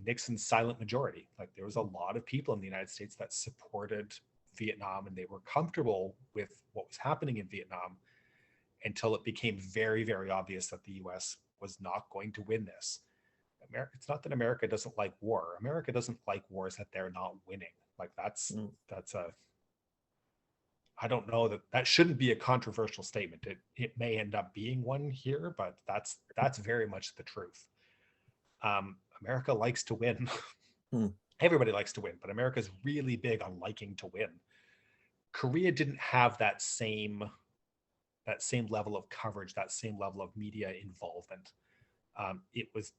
Nixon's silent majority. Like there was a lot of people in the United States that supported Vietnam, and they were comfortable with what was happening in Vietnam until it became very, very obvious that the U.S. was not going to win this. It's not that America doesn't like war. America doesn't like wars that they're not winning. Like I don't know, that shouldn't be a controversial statement. It may end up being one here, but that's very much the truth. America likes to win. Everybody likes to win, but America's really big on liking to win. Korea didn't have that same level of coverage, that same level of media involvement. It was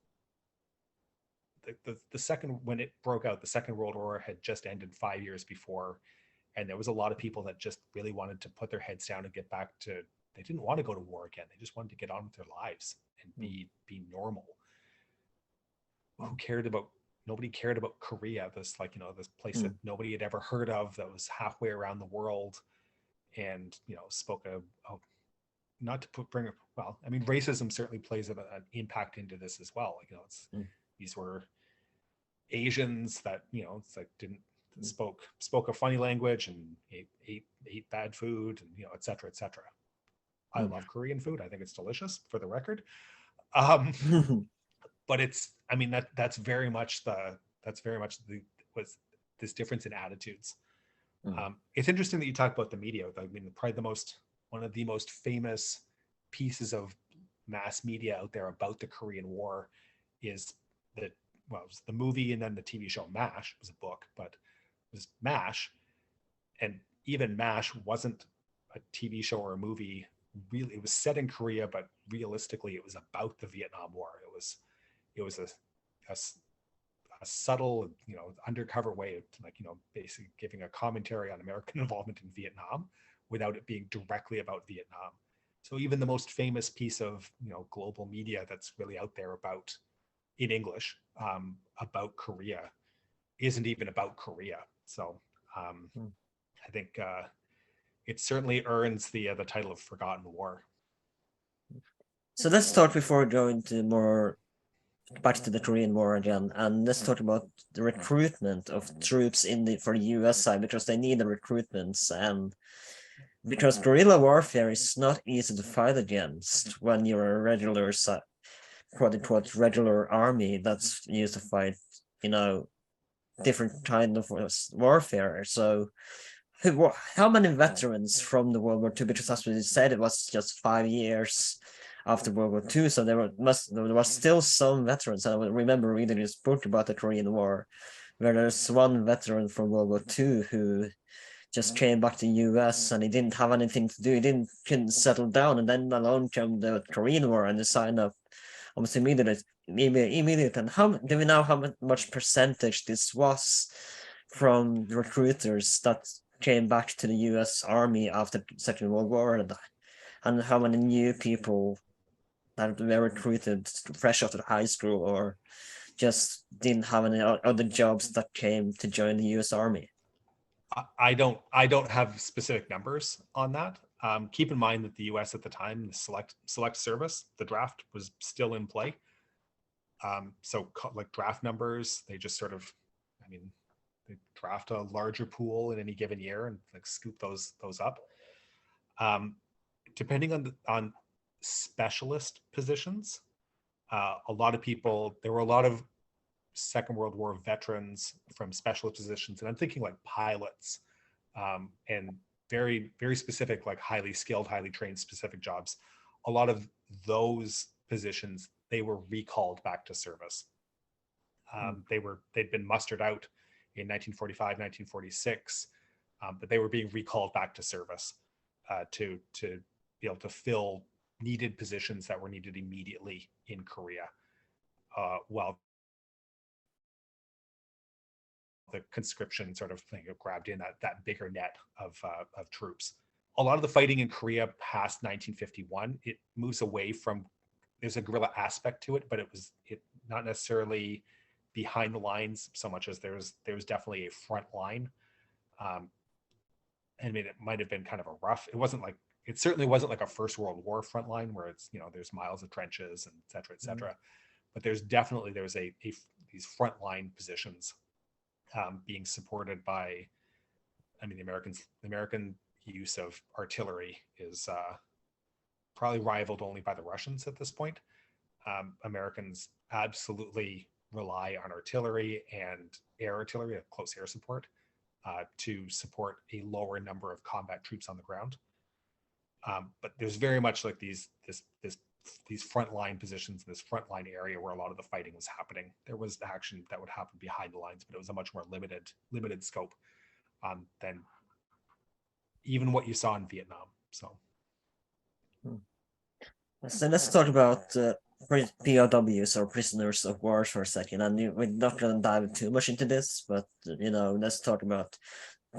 the second, when it broke out, the Second World War had just ended 5 years before, and there was a lot of people that just really wanted to put their heads down and get back to, they didn't want to go to war again. They just wanted to get on with their lives and be normal. Nobody cared about Korea, this this place that nobody had ever heard of, that was halfway around the world, and spoke not to bring up, well, racism certainly plays an impact into this as well. These were Asians that it's like didn't spoke a funny language and ate bad food, and et cetera, et cetera. I love Korean food. I think it's delicious, for the record. Um, but it's, I mean, that's very much the was this difference in attitudes. It's interesting that you talk about the media. I mean, probably one of the most famous pieces of mass media out there about the Korean War is it was the movie and then the TV show MASH. It was a book, but it was MASH. And even MASH wasn't a TV show or a movie. Really, it was set in Korea, but realistically, it was about the Vietnam War. It was a subtle, undercover way of, basically giving a commentary on American involvement in Vietnam without it being directly about Vietnam. So even the most famous piece of, global media that's really out there in English, about Korea isn't even about Korea. So I think it certainly earns the title of Forgotten War. So let's start before going to more back to the Korean War again, and let's talk about the recruitment of troops for the US side, because they need the recruitments, and because guerrilla warfare is not easy to fight against when you're a regular, quote unquote, regular army that's used to fight, different kind of warfare. So how many veterans from the World War II? Because as we said, it was just 5 years after World War II, so there was still some veterans. And I remember reading this book about the Korean War, where there's one veteran from World War II who just came back to the US and he didn't have anything to do. He couldn't settle down, and then along came the Korean War and he signed up almost immediately. And do we know how much percentage this was from recruiters that came back to the US Army after the Second World War, and how many new people that were recruited fresh out of high school or just didn't have any other jobs that came to join the US Army? I don't have specific numbers on that. Keep in mind that the US at the time, the select service, the draft was still in play. So like draft numbers, they just sort of, they draft a larger pool in any given year and like scoop those up. Depending on specialist positions, there were a lot of Second World War veterans from specialist positions, and I'm thinking like pilots, and very, very specific, like highly skilled, highly trained specific jobs. A lot of those positions, they were recalled back to service. They'd been mustered out in 1945, 1946, but they were being recalled back to service to be able to fill needed positions that were needed immediately in Korea, while the conscription sort of thing grabbed in that bigger net of troops. A lot of the fighting in Korea past 1951, it moves away from, there's a guerrilla aspect to it, but it not necessarily behind the lines so much as there was definitely a front line. It might have been kind of a rough, it certainly wasn't like a First World War front line where it's, there's miles of trenches and et cetera. But there's these frontline positions being supported by, the American use of artillery is probably rivaled only by the Russians at this point. Americans absolutely rely on artillery and air artillery, close air support, to support a lower number of combat troops on the ground. But there's very much like these frontline positions, this frontline area where a lot of the fighting was happening. There was action that would happen behind the lines, but it was a much more limited scope than even what you saw in Vietnam. So let's talk about POWs, or prisoners of war, for a second. And we're not going to dive too much into this, but let's talk about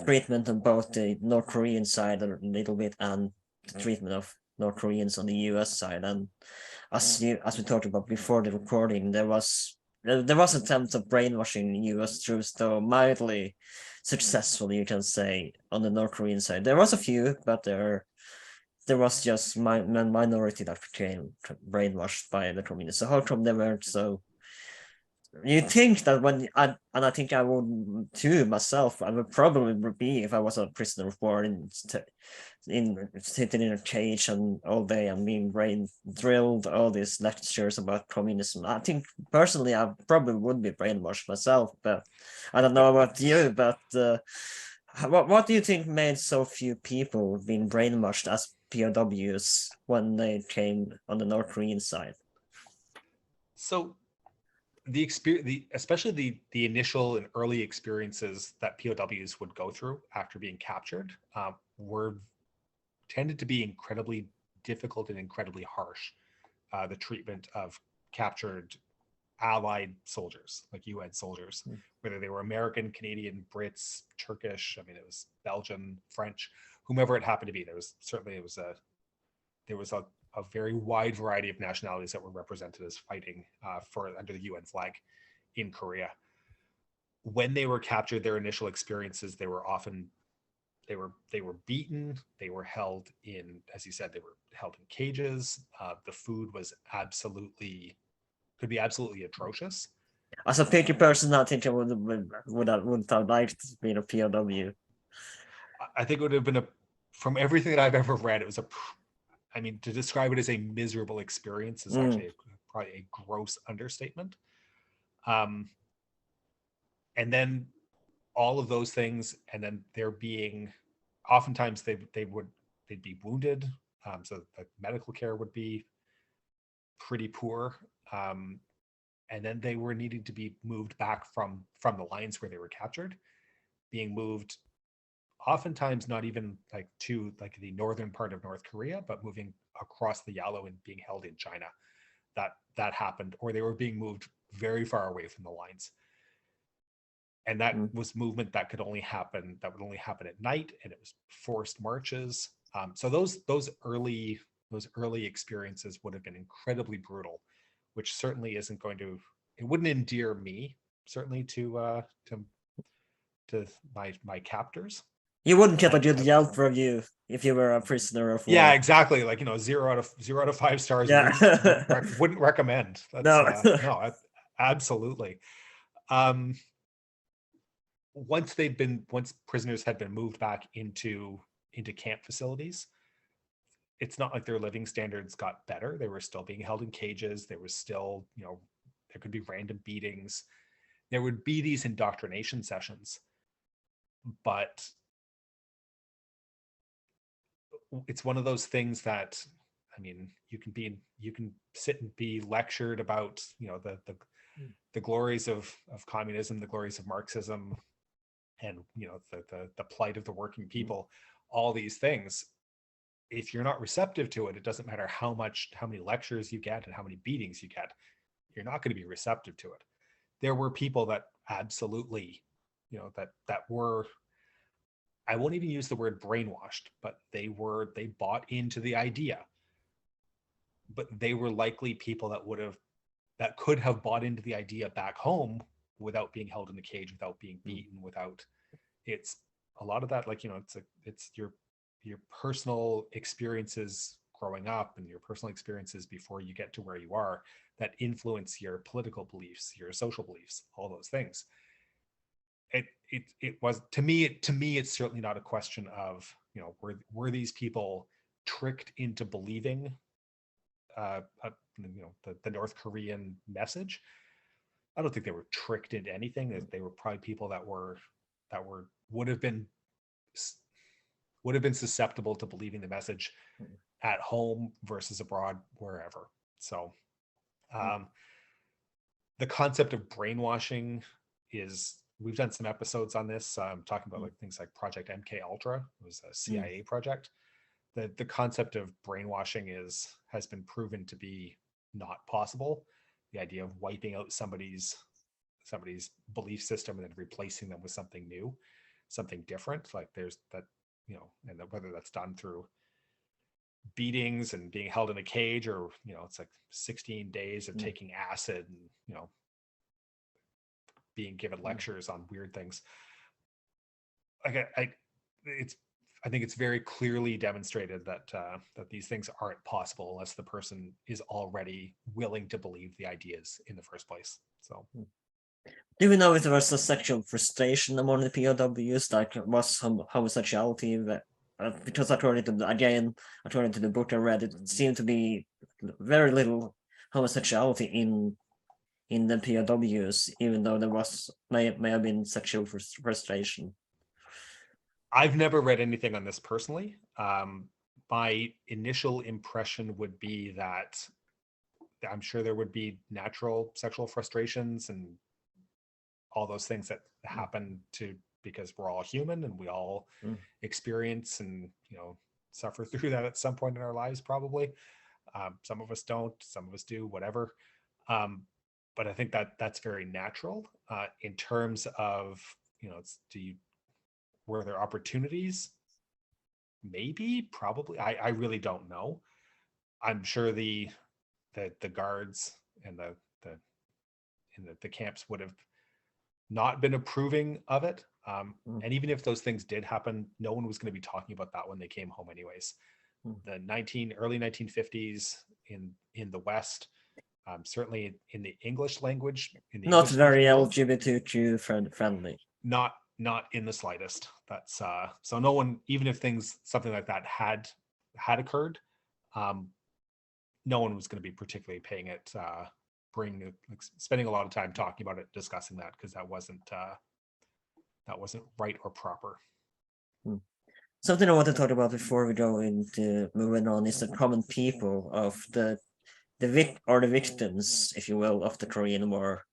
treatment on both the North Korean side a little bit and the treatment of North Koreans on the US side. And as we talked about before the recording, there was attempts of brainwashing US troops, though mildly successful, you can say, on the North Korean side. There was a few, but there was just minority that became brainwashed by the communists. So how come they weren't so you think that and I think I would too myself, I would probably be if I was a prisoner of war in sitting in a cage and all day and being brain drilled all these lectures about communism. I think personally I probably would be brainwashed myself, but I don't know about you, but what do you think made so few people being brainwashed as POWs when they came on the North Korean side? So the experience, especially the initial and early experiences that POWs would go through after being captured, were tended to be incredibly difficult and incredibly harsh. The treatment of captured Allied soldiers, like UN soldiers, whether they were American, Canadian, Brits, Turkish. I mean, it was Belgian, French, whomever it happened to be. There was certainly a very wide variety of nationalities that were represented as fighting for under the UN flag in Korea. When they were captured, their initial experiences, they were often they were beaten, they were held in, as you said, they were held in cages. The food was could be absolutely atrocious. As a picky person, I think I wouldn't have liked being a POW. I think it would have been from everything that I've ever read, it was I mean, to describe it as a miserable experience is actually probably a gross understatement. And then all of those things, and then there being, oftentimes they'd be wounded, so the medical care would be pretty poor, and then they were needing to be moved back from the lines where they were captured, being moved oftentimes not even like to like the northern part of North Korea, but moving across the Yalu and being held in China. That happened, or they were being moved very far away from the lines. And that was movement that would only happen at night, and it was forced marches. So those early experiences would have been incredibly brutal, which certainly isn't going to, it wouldn't endear me certainly to my captors. You wouldn't get a good Yelp review if you were a prisoner of war. Yeah, exactly. Like, 0 out of 5 stars. Yeah. wouldn't recommend. That's no. No, absolutely. Once prisoners had been moved back into camp facilities, it's not like their living standards got better. They were still being held in cages. There was still, there could be random beatings. There would be these indoctrination sessions, but it's one of those things that, I mean, you can sit and be lectured about, the glories of communism, the glories of Marxism, and the plight of the working people, all these things. If you're not receptive to it, it doesn't matter how many lectures you get and how many beatings you get, you're not going to be receptive to it. There were people that absolutely, that were, I won't even use the word brainwashed, but they bought into the idea. But they were likely people that could have bought into the idea back home without being held in a cage, without being beaten, without, it's a lot of that, like, it's your personal experiences growing up and your personal experiences before you get to where you are that influence your political beliefs, your social beliefs, all those things. It was, to me, it's certainly not a question of, were these people tricked into believing the North Korean message. I don't think they were tricked into anything. They were probably people that would have been susceptible to believing the message at home versus abroad, wherever. So the concept of brainwashing is, we've done some episodes on this, talking about like things like Project MK Ultra. It was a CIA project. The concept of brainwashing has been proven to be not possible. The idea of wiping out somebody's belief system and then replacing them with something new, something different, like there's that, and whether that's done through beatings and being held in a cage, or it's like 16 days of taking acid and being given lectures on weird things. Like I think it's very clearly demonstrated that these things aren't possible unless the person is already willing to believe the ideas in the first place. So Do we know if there was a sexual frustration among the POWs, like was homosexuality? Because according to the book I read, it seemed to be very little homosexuality in the POWs, even though there may have been sexual frustration. I've never read anything on this personally. My initial impression would be that I'm sure there would be natural sexual frustrations and all those things that happen because we're all human and we all experience and suffer through that at some point in our lives, probably. Some of us don't, some of us do, whatever. But I think that's very natural. In terms of were there opportunities? Maybe, probably. I really don't know. I'm sure the guards and the camps would have not been approving of it. And even if those things did happen, no one was going to be talking about that when they came home anyways. The early 1950s in the West, certainly in the English language, not very world, LGBTQ friendly. Not in the slightest. That's so no one, even if something like that had occurred, no one was going to be particularly paying it spending a lot of time talking about it, discussing that, because that wasn't right or proper. Something I want to talk about before we go into moving on is the common people of the victims, if you will, of the Korean War.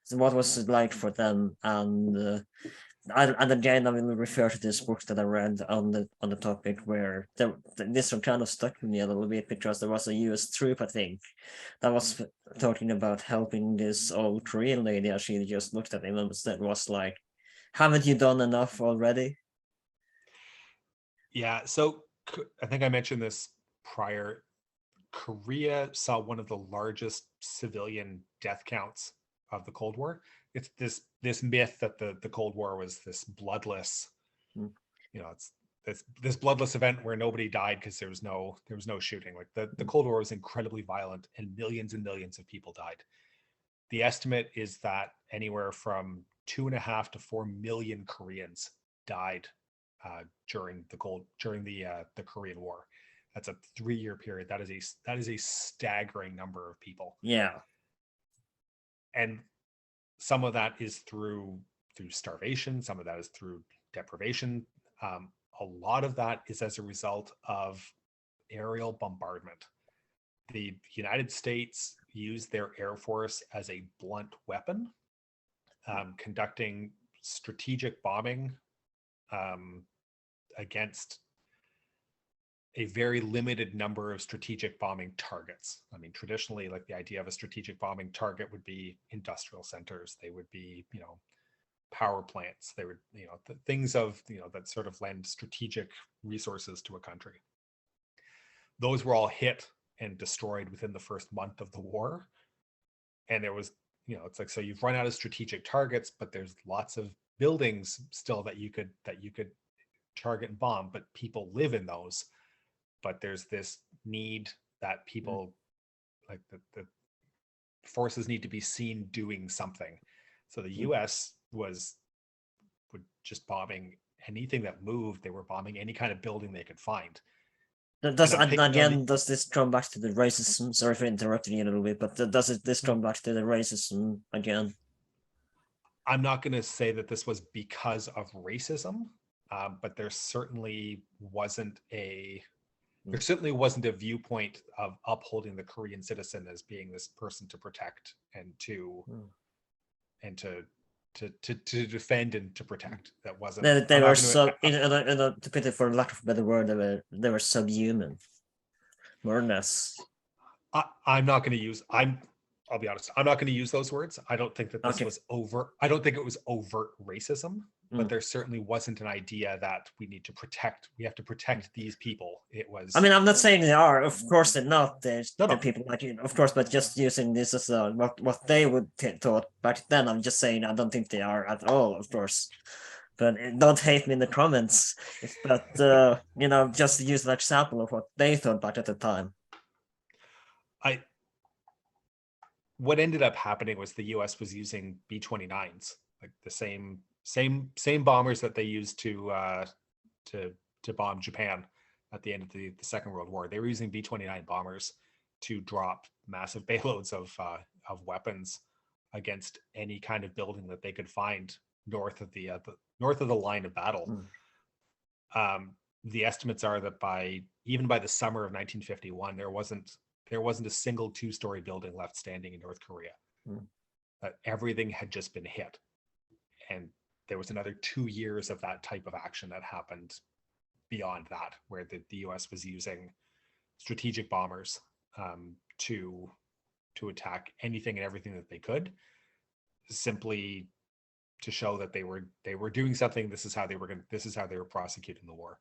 So what was it like for them? And again, I will refer to this book that I read on the topic, where this one kind of stuck with me a little bit, because there was a US troop, I think, that was talking about helping this old Korean lady, as she just looked at him and was like, haven't you done enough already? Yeah, so I think I mentioned this prior. Korea saw one of the largest civilian death counts of the Cold War. It's this myth that the Cold War was this bloodless, it's this bloodless event where nobody died because there was no shooting. Like the Cold War was incredibly violent and millions of people died. The estimate is that anywhere from 2.5 to 4 million Koreans died during the Korean War. That's a 3-year period. That is a staggering number of people. Yeah. And some of that is through starvation. Some of that is through deprivation. A lot of that is as a result of aerial bombardment. The United States used their Air Force as a blunt weapon, conducting strategic bombing against a very limited number of strategic bombing targets. I mean, traditionally, like, the idea of a strategic bombing target would be industrial centers. They would be, power plants. They would, things of, that sort of lend strategic resources to a country. Those were all hit and destroyed within the first month of the war. And there was, it's like, so you've run out of strategic targets, but there's lots of buildings still that you could target and bomb, but people live in those. But there's this need that people, like, the forces need to be seen doing something. So the US would just bombing anything that moved. They were bombing any kind of building they could find. Does this come back to the racism? Sorry for interrupting you a little bit, but does this come back to the racism again? I'm not going to say that this was because of racism, but there certainly wasn't a viewpoint of upholding the Korean citizen as being this person to protect and to defend and to protect. That wasn't. They were to put it, for lack of a better word, they were subhuman, more or less. I'm not going to use. I'll be honest. I'm not going to use those words. I don't think that this was overt. I don't think it was overt racism. But there certainly wasn't an idea that we have to protect these people. It was. I mean, I'm not saying they are. Of course, they're not. They're people like you, of course. But just using this as what they would thought back then. I'm just saying I don't think they are at all. Of course, but don't hate me in the comments. But just use an example of what they thought back at the time. what ended up happening was the US was using B-29s, like the same bombers that they used to bomb Japan at the end of the Second World War. They were using B-29 bombers to drop massive payloads of weapons against any kind of building that they could find north of the line of battle. The estimates are that even by the summer of 1951, there wasn't a single two-story building left standing in North Korea. Everything had just been hit, and there was another 2 years of that type of action that happened beyond that, where the US was using strategic bombers to attack anything and everything that they could, simply to show that they were doing something. This is how they were prosecuting the war.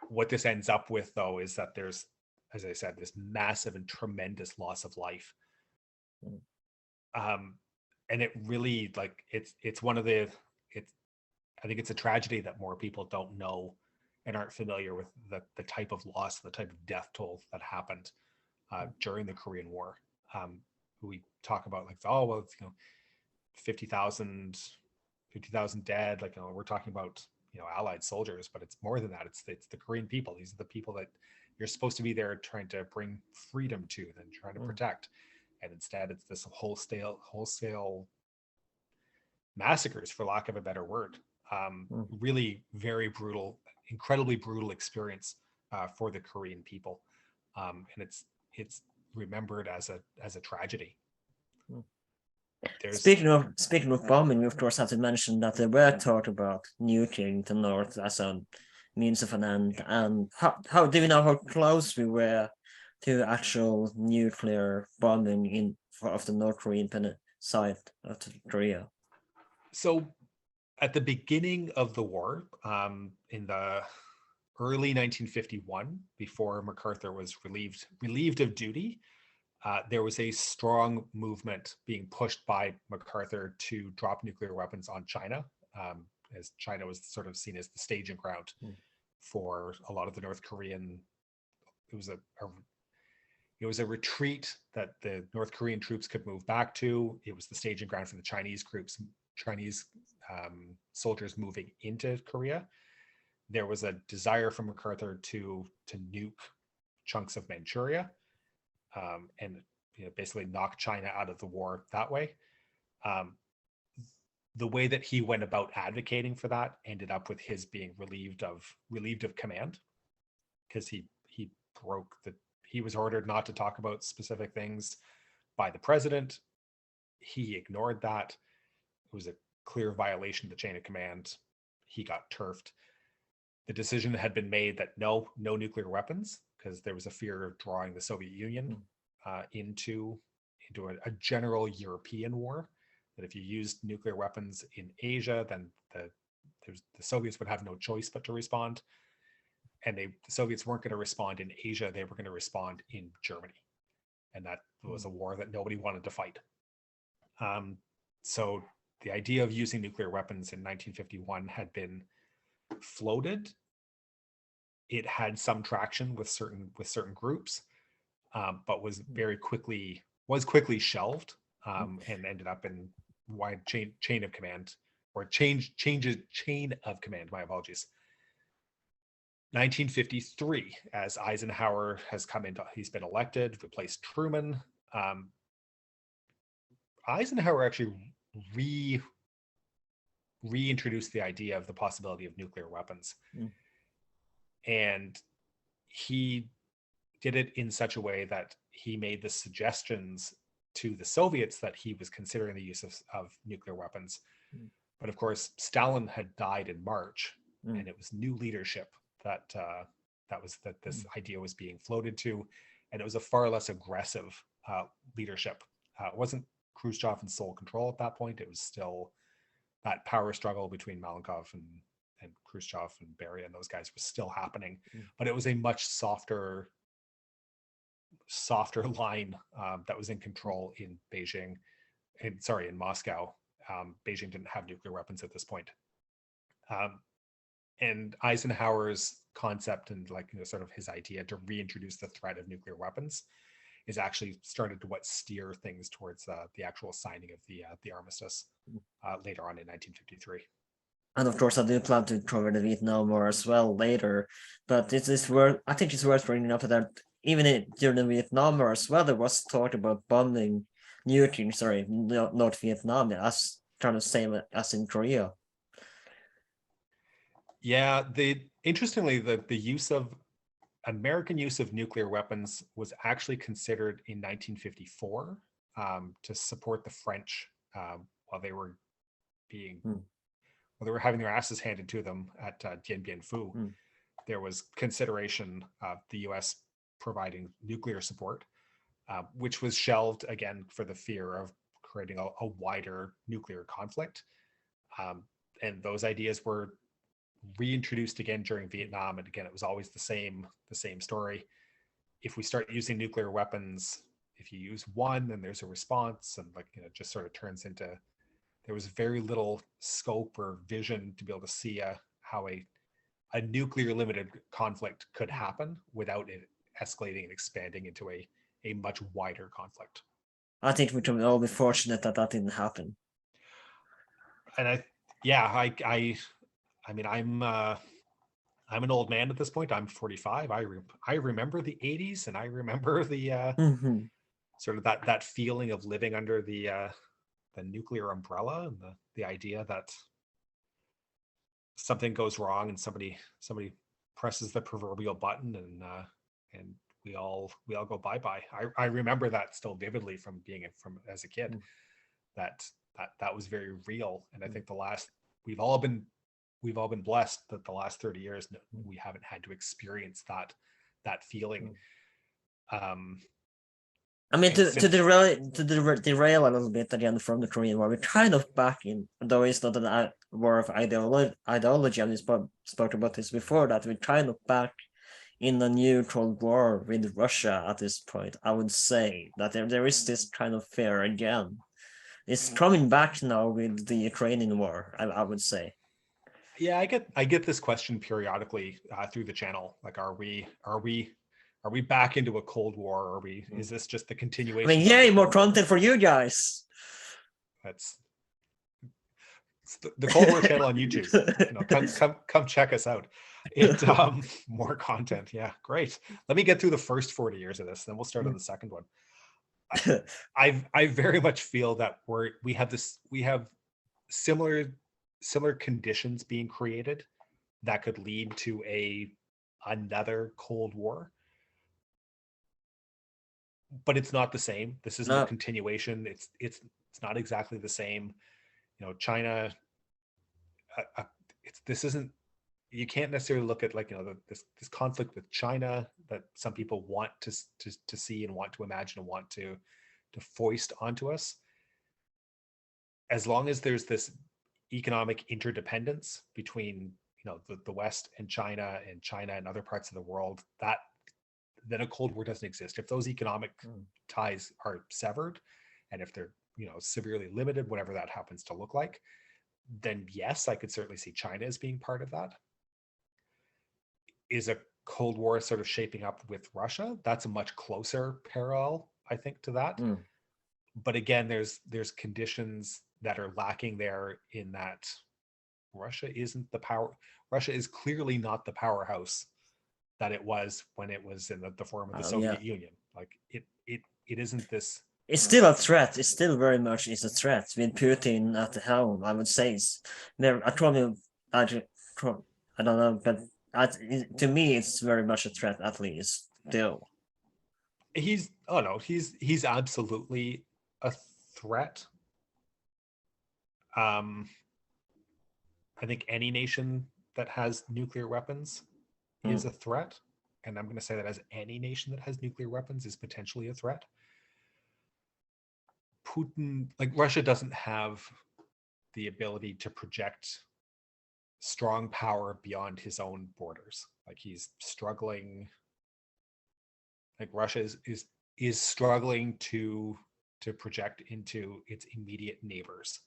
What this ends up with, though, is that there's, as I said, this massive and tremendous loss of life. And it really, like, it's one of the, I think it's a tragedy that more people don't know and aren't familiar with the type of loss, the type of death toll that happened during the Korean War. We talk about, like, oh, well, it's, 50,000 dead. Like, we're talking about, Allied soldiers, but it's more than that. It's the Korean people. These are the people that you're supposed to be there trying to bring freedom to and trying to protect. And instead, it's this wholesale massacres, for lack of a better word. Really very brutal, incredibly brutal experience for the Korean people, and it's remembered as a tragedy. Speaking of bombing, we of course have to mention that there were talk about nuking the North as a means of an end. And how do we know how close we were to actual nuclear bombing of the North Korean side of Korea? So, at the beginning of the war, in the early 1951, before Macarthur was relieved of duty, there was a strong movement being pushed by Macarthur to drop nuclear weapons on China, as China was sort of seen as the staging ground for a lot of the North Korean. It was a retreat that the North Korean troops could move back to. It was the staging ground for the Chinese soldiers moving into Korea. There was a desire from Macarthur to nuke chunks of Manchuria, and basically knock China out of the war that way. The way that he went about advocating for that ended up with his being relieved of command, because he was ordered not to talk about specific things by the president. He ignored that. It was a clear violation of the chain of command. He got turfed. The decision had been made that no nuclear weapons, because there was a fear of drawing the Soviet Union into a general European war. That if you used nuclear weapons in Asia, then the Soviets would have no choice but to respond. And the Soviets weren't going to respond in Asia; they were going to respond in Germany, and that was a war that nobody wanted to fight. So the idea of using nuclear weapons in 1951 had been floated. It had some traction with certain groups, but was quickly shelved, and ended up in wide chain of command, or chain of command. My apologies. 1953, as Eisenhower has come into, he's been elected, replaced Truman. Eisenhower actually reintroduced the idea of the possibility of nuclear weapons. And he did it in such a way that he made the suggestions to the Soviets that he was considering the use of nuclear weapons. But of course, Stalin had died in March, and it was new leadership that this idea was being floated to, and it was a far less aggressive leadership. It wasn't Khrushchev in sole control at that point. It was still that power struggle between Malenkov and Khrushchev and Beria and those guys was still happening, but it was a much softer line that was in control in Beijing, in Moscow. Beijing didn't have nuclear weapons at this point. And Eisenhower's concept and sort of his idea to reintroduce the threat of nuclear weapons is actually started to what steer things towards the actual signing of the armistice later on in 1953. And of course, I do plan to cover the Vietnam War as well later, but it is worth. I think it's worth bringing up that even during the Vietnam War as well, there was talk about bombing, nuking, sorry, North Vietnam, as kind of same as in Korea. Yeah, interestingly, the use of American use of nuclear weapons was actually considered in 1954 to support the French while they were having their asses handed to them at Dien Bien Phu. There was consideration of the U.S. providing nuclear support, which was shelved again for the fear of creating a wider nuclear conflict. And those ideas were reintroduced again during Vietnam, and again it was always the same story. If we start using nuclear weapons, if you use one, then there's a response, and it just sort of turns into, there was very little scope or vision to be able to see how a nuclear limited conflict could happen without it escalating and expanding into a much wider conflict. I think we can all be fortunate that didn't happen. And I mean, I'm an old man at this point. I'm 45. I remember the 80s, and I remember the sort of that feeling of living under the nuclear umbrella, and the idea that something goes wrong and somebody presses the proverbial button, and we all go bye-bye. I remember that still vividly from as a kid. That was very real, and I think we've all been blessed that the last 30 years we haven't had to experience that feeling. I mean, to derail a little bit again from the Korean War, we're kind of back in, though it's not a war of ideology, and we spoke about this before, that we're kind of back in a new Cold War with Russia at this point. I would say that there is this kind of fear again. It's coming back now with the Ukrainian war, I would say. Yeah, I get this question periodically through the channel. Like, are we back into a Cold War? Is this just the continuation? I mean, yay, more content for you guys. That's the Cold War channel on YouTube. Come check us out. More content. Yeah, great. Let me get through the first 40 years of this, then we'll start on the second one. I very much feel that we have similar conditions being created that could lead to another Cold War, but it's not the same. This isn't a continuation. It's not exactly the same. China. This isn't. You can't necessarily look at this conflict with China that some people want to see and want to imagine and want to foist onto us. As long as there's this economic interdependence between the West and China and other parts of the world, then a Cold War doesn't exist. If those economic ties are severed, and if they're severely limited, whatever that happens to look like, then yes, I could certainly see China as being part of that. Is a Cold War sort of shaping up with Russia? That's a much closer parallel, I think, to that. But again, there's conditions that are lacking there, in that Russia isn't the power. Russia is clearly not the powerhouse that it was when it was in the form of the Soviet Union. Like it isn't this. It's still a threat. It still very much is a threat with Putin at the helm. I would say I don't know, but to me, it's very much a threat, at least still. He's absolutely a threat. I think any nation that has nuclear weapons is a threat, and I'm going to say that as any nation that has nuclear weapons is potentially a threat. Putin, Russia, doesn't have the ability to project strong power beyond his own borders. He's struggling. Russia is struggling to project into its immediate neighbors,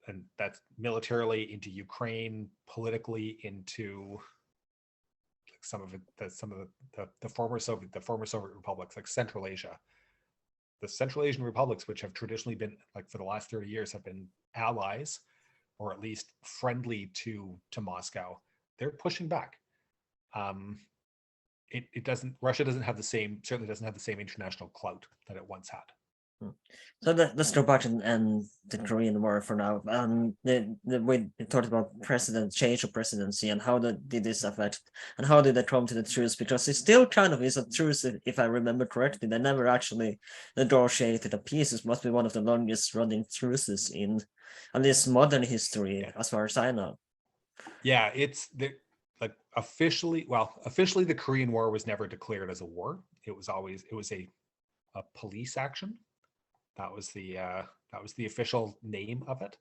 and that's militarily into Ukraine, politically into like some of the former Soviet republics, like Central Asia. The Central Asian republics, which have traditionally been, like for the last 30 years, have been allies or at least friendly to Moscow, they're pushing back. Russia doesn't have the same, certainly doesn't have the same international clout that it once had. So let's go back and the Korean War for now. We talked about change of presidency and how did this affect and how did they come to the truce? Because it still kind of is a truce, if I remember correctly. They never actually negotiated a peace. It must be one of the longest running truces in at least modern history, as far as I know. Yeah, it's like officially the Korean War was never declared as a war. It was a police action. That was the official name of it.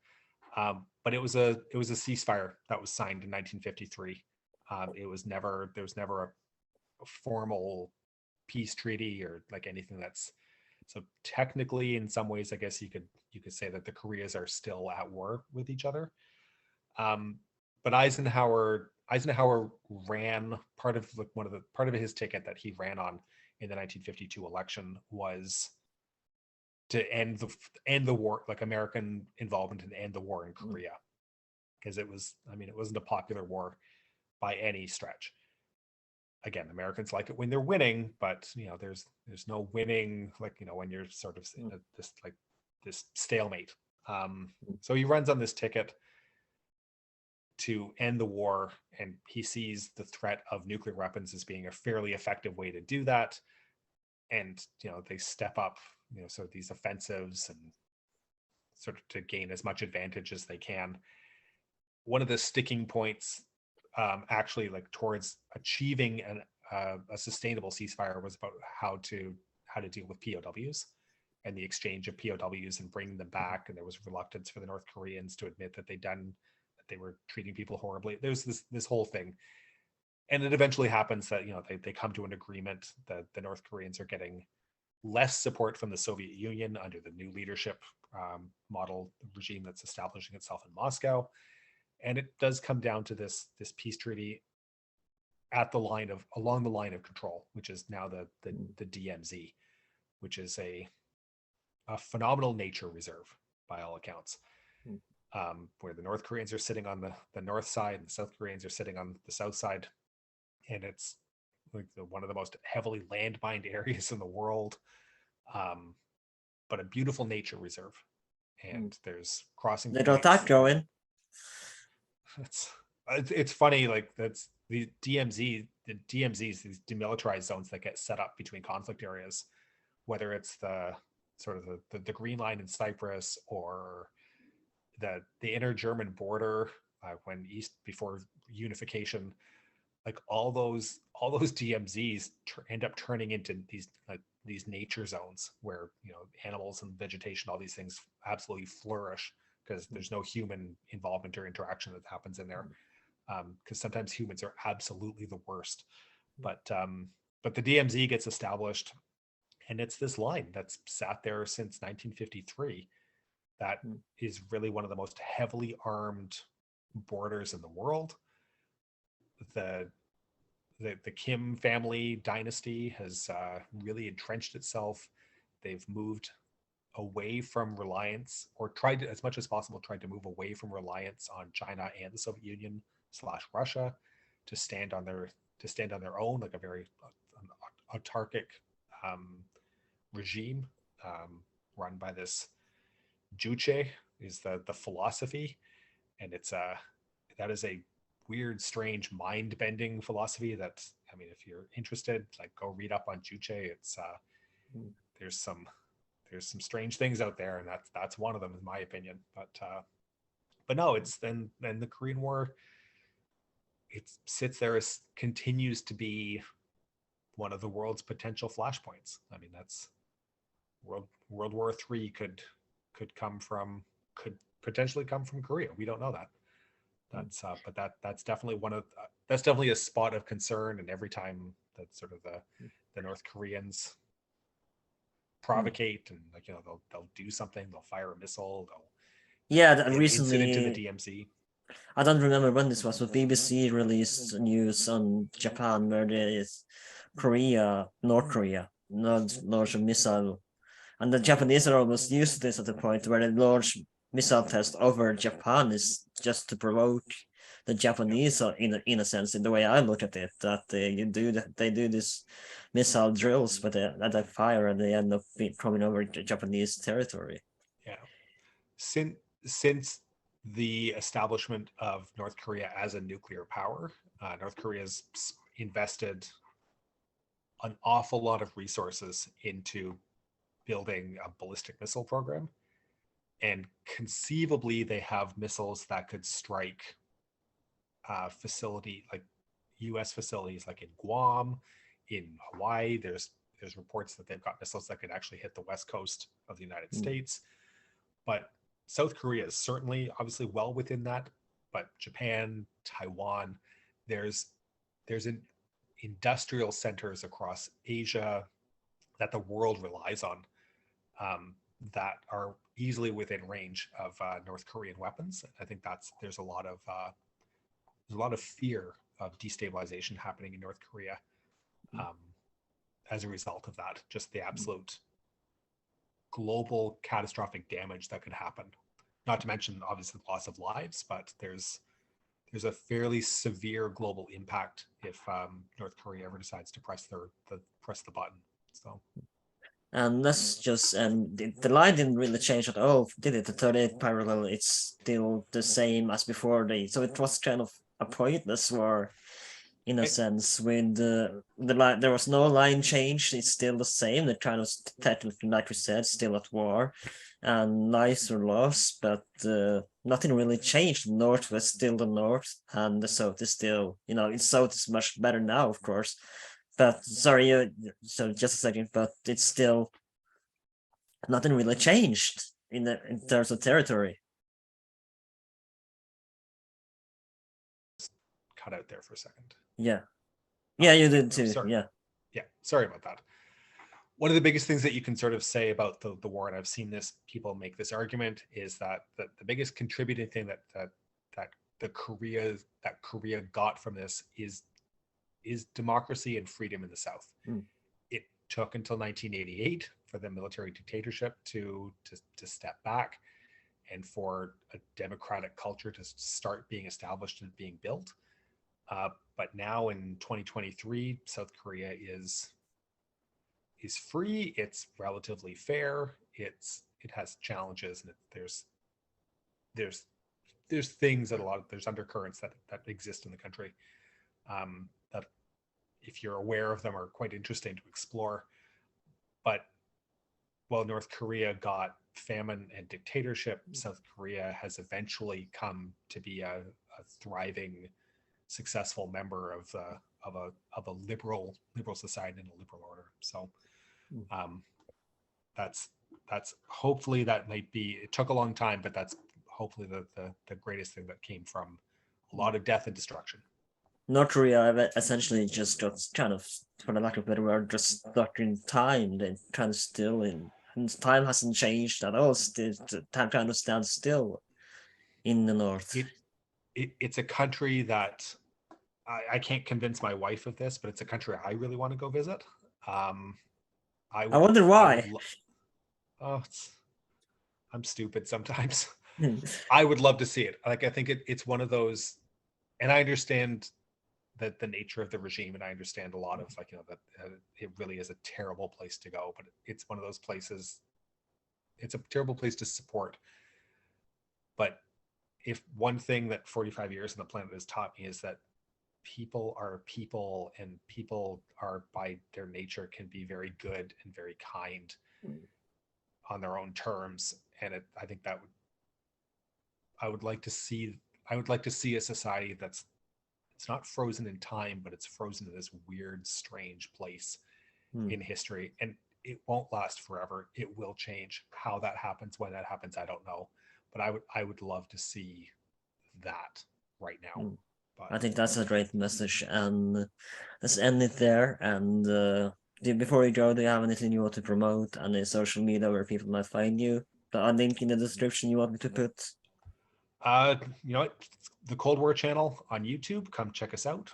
But it was a ceasefire that was signed in 1953. There was never a formal peace treaty or like anything that's, so technically in some ways I guess you could say that the Koreas are still at war with each other. But Eisenhower ran part of his ticket that he ran on in the 1952 election was to end the war, like American involvement and end the war in Korea, because it wasn't a popular war by any stretch. Again, Americans like it when they're winning, but there's no winning, like when you're sort of in this stalemate. So he runs on this ticket to end the war, and he sees the threat of nuclear weapons as being a fairly effective way to do that. And they step up sort of these offensives and sort of to gain as much advantage as they can. One of the sticking points actually like towards achieving a sustainable ceasefire was about how to deal with POWs and the exchange of POWs and bringing them back. And there was reluctance for the North Koreans to admit that they were treating people horribly. There's this whole thing. And it eventually happens that they come to an agreement that the North Koreans are getting less support from the Soviet Union under the new leadership model regime that's establishing itself in Moscow, and it does come down to this peace treaty along the line of control, which is now the DMZ, which is a phenomenal nature reserve by all accounts, where the North Koreans are sitting on the north side and the South Koreans are sitting on the south side. And it's like one of the most heavily land-mined areas in the world, but a beautiful nature reserve. And there's crossing They points. got that going. It's funny, like that's the DMZs, these demilitarized zones that get set up between conflict areas, whether it's the sort of the Green Line in Cyprus or the inner German border before unification. Like all those DMZs end up turning into these nature zones where animals and vegetation, all these things absolutely flourish because there's no human involvement or interaction that happens in there. Because sometimes humans are absolutely the worst. But the DMZ gets established, and it's this line that's sat there since 1953 that is really one of the most heavily armed borders in the world. The Kim family dynasty has really entrenched itself. They've moved away from reliance, or tried to, as much as possible, tried to move away from reliance on China and the Soviet Union / Russia to stand on their own, like a very autarkic regime run by this Juche is the philosophy, and that is a weird, strange, mind-bending philosophy that, if you're interested, like go read up on Juche. It's there's some strange things out there, and that's one of them in my opinion. But no, it's then the Korean War, it sits there as continues to be one of the world's potential flashpoints. That's World War III could potentially come from Korea. We don't know that. That's definitely a spot of concern. And every time that sort of the North Koreans provocate and they'll do something, they'll fire a missile, they'll Yeah, get an incident in the DMZ. I don't remember when this was, but BBC released news on Japan where there is North Korea, launch a missile. And the Japanese are almost used to this at the point where they launch missile test over Japan is just to provoke the Japanese in a sense, in the way I look at it, that they do this missile drills, but they fire and they end up coming over Japanese territory. Yeah. Since the establishment of North Korea as a nuclear power, North Korea's invested an awful lot of resources into building a ballistic missile program. And conceivably, they have missiles that could strike U.S. facilities like in Guam, in Hawaii. There's reports that they've got missiles that could actually hit the west coast of the United States. But South Korea is certainly obviously well within that. But Japan, Taiwan, there's industrial centers across Asia that the world relies on that are easily within range of North Korean weapons. I think there's a lot of fear of destabilization happening in North Korea as a result of that. Just the absolute global catastrophic damage that could happen. Not to mention, obviously, the loss of lives, but there's a fairly severe global impact if North Korea ever decides to press the button. So. And let's just the line didn't really change at all, did it? The 38 parallel, it's still the same as before. So it was kind of a pointless war in a sense. With the line, there was no line change. It's still the same. The kind of technically, like we said, still at war, and lives were lost, but nothing really changed. The north was still the north, and the south is still, the south is much better now, of course. But sorry, so just a second, but it's still nothing really changed in terms of territory. Cut out there for a second. Yeah, you did too. Sorry. Yeah, sorry about that. One of the biggest things that you can sort of say about the war, and I've seen people make this argument, is that the biggest contributing thing that Korea got from this is democracy and freedom in the South. It took until 1988 for the military dictatorship to step back and for a democratic culture to start being established and being built. But now in 2023, South Korea is free. It's relatively fair. It has challenges, and there's things that there's undercurrents that exist in the country. That, if you're aware of them, are quite interesting to explore. But while North Korea got famine and dictatorship, South Korea has eventually come to be a thriving, successful member of a liberal society and a liberal order. So that's hopefully, that might be, it took a long time, but that's hopefully the greatest thing that came from a lot of death and destruction. North Korea essentially just got kind of, for the lack of a better word, just stuck in time. They kind of still in, and time hasn't changed at all. Time kind of stands still in the north. It's a country that I can't convince my wife of this, but it's a country I really want to go visit. I wonder why. I'm stupid sometimes. I would love to see it. Like, I think it's one of those, and I understand that the nature of the regime, and I understand a lot of that it really is a terrible place to go, but it's one of those places, it's a terrible place to support. But if one thing that 45 years on the planet has taught me is that people are people, and people are, by their nature, can be very good and very kind on their own terms. And I think that I would like to see a society that's, it's not frozen in time, but it's frozen in this weird, strange place in history. And it won't last forever. It will change. How that happens, when that happens, I don't know. But I would love to see that right now. I think that's a great message, and let's end it there. And before we go, do you have anything you want to promote? Any social media where people might find you? A link in the description you want me to put? You know what? The Cold War channel on YouTube. Come check us out.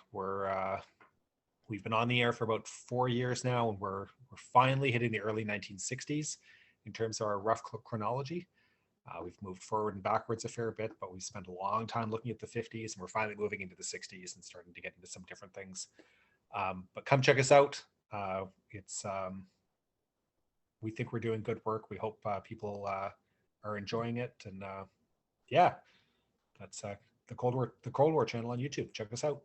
We've been on the air for about 4 years now, and we're finally hitting the early 1960s in terms of our rough chronology. We've moved forward and backwards a fair bit, but we spent a long time looking at the 50s, and we're finally moving into the 60s and starting to get into some different things. But come check us out. We think we're doing good work. We hope people are enjoying it, and yeah, that's the Cold War channel on YouTube. Check us out.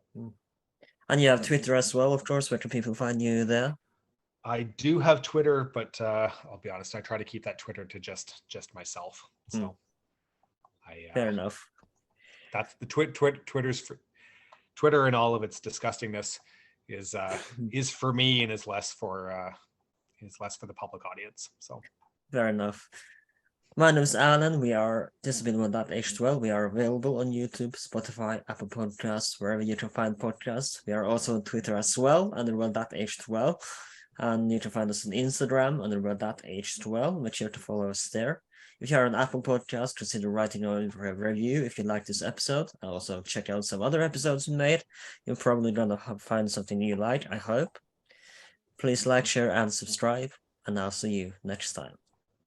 And you have Twitter as well, of course. Where can people find you there? I do have Twitter, but I'll be honest, I try to keep that Twitter to just myself. So fair enough. That's the Twitter's for Twitter, and all of its disgustingness is for me, and is less for the public audience. So fair enough. My name is Alan. This has been H12. We are available on YouTube, Spotify, Apple Podcasts, wherever you can find podcasts. We are also on Twitter as well, under H12. And you can find us on Instagram under H12. Make sure to follow us there. If you are on Apple Podcasts, consider writing a review if you like this episode. And also check out some other episodes we made. You're probably going to find something you like, I hope. Please like, share, and subscribe. And I'll see you next time.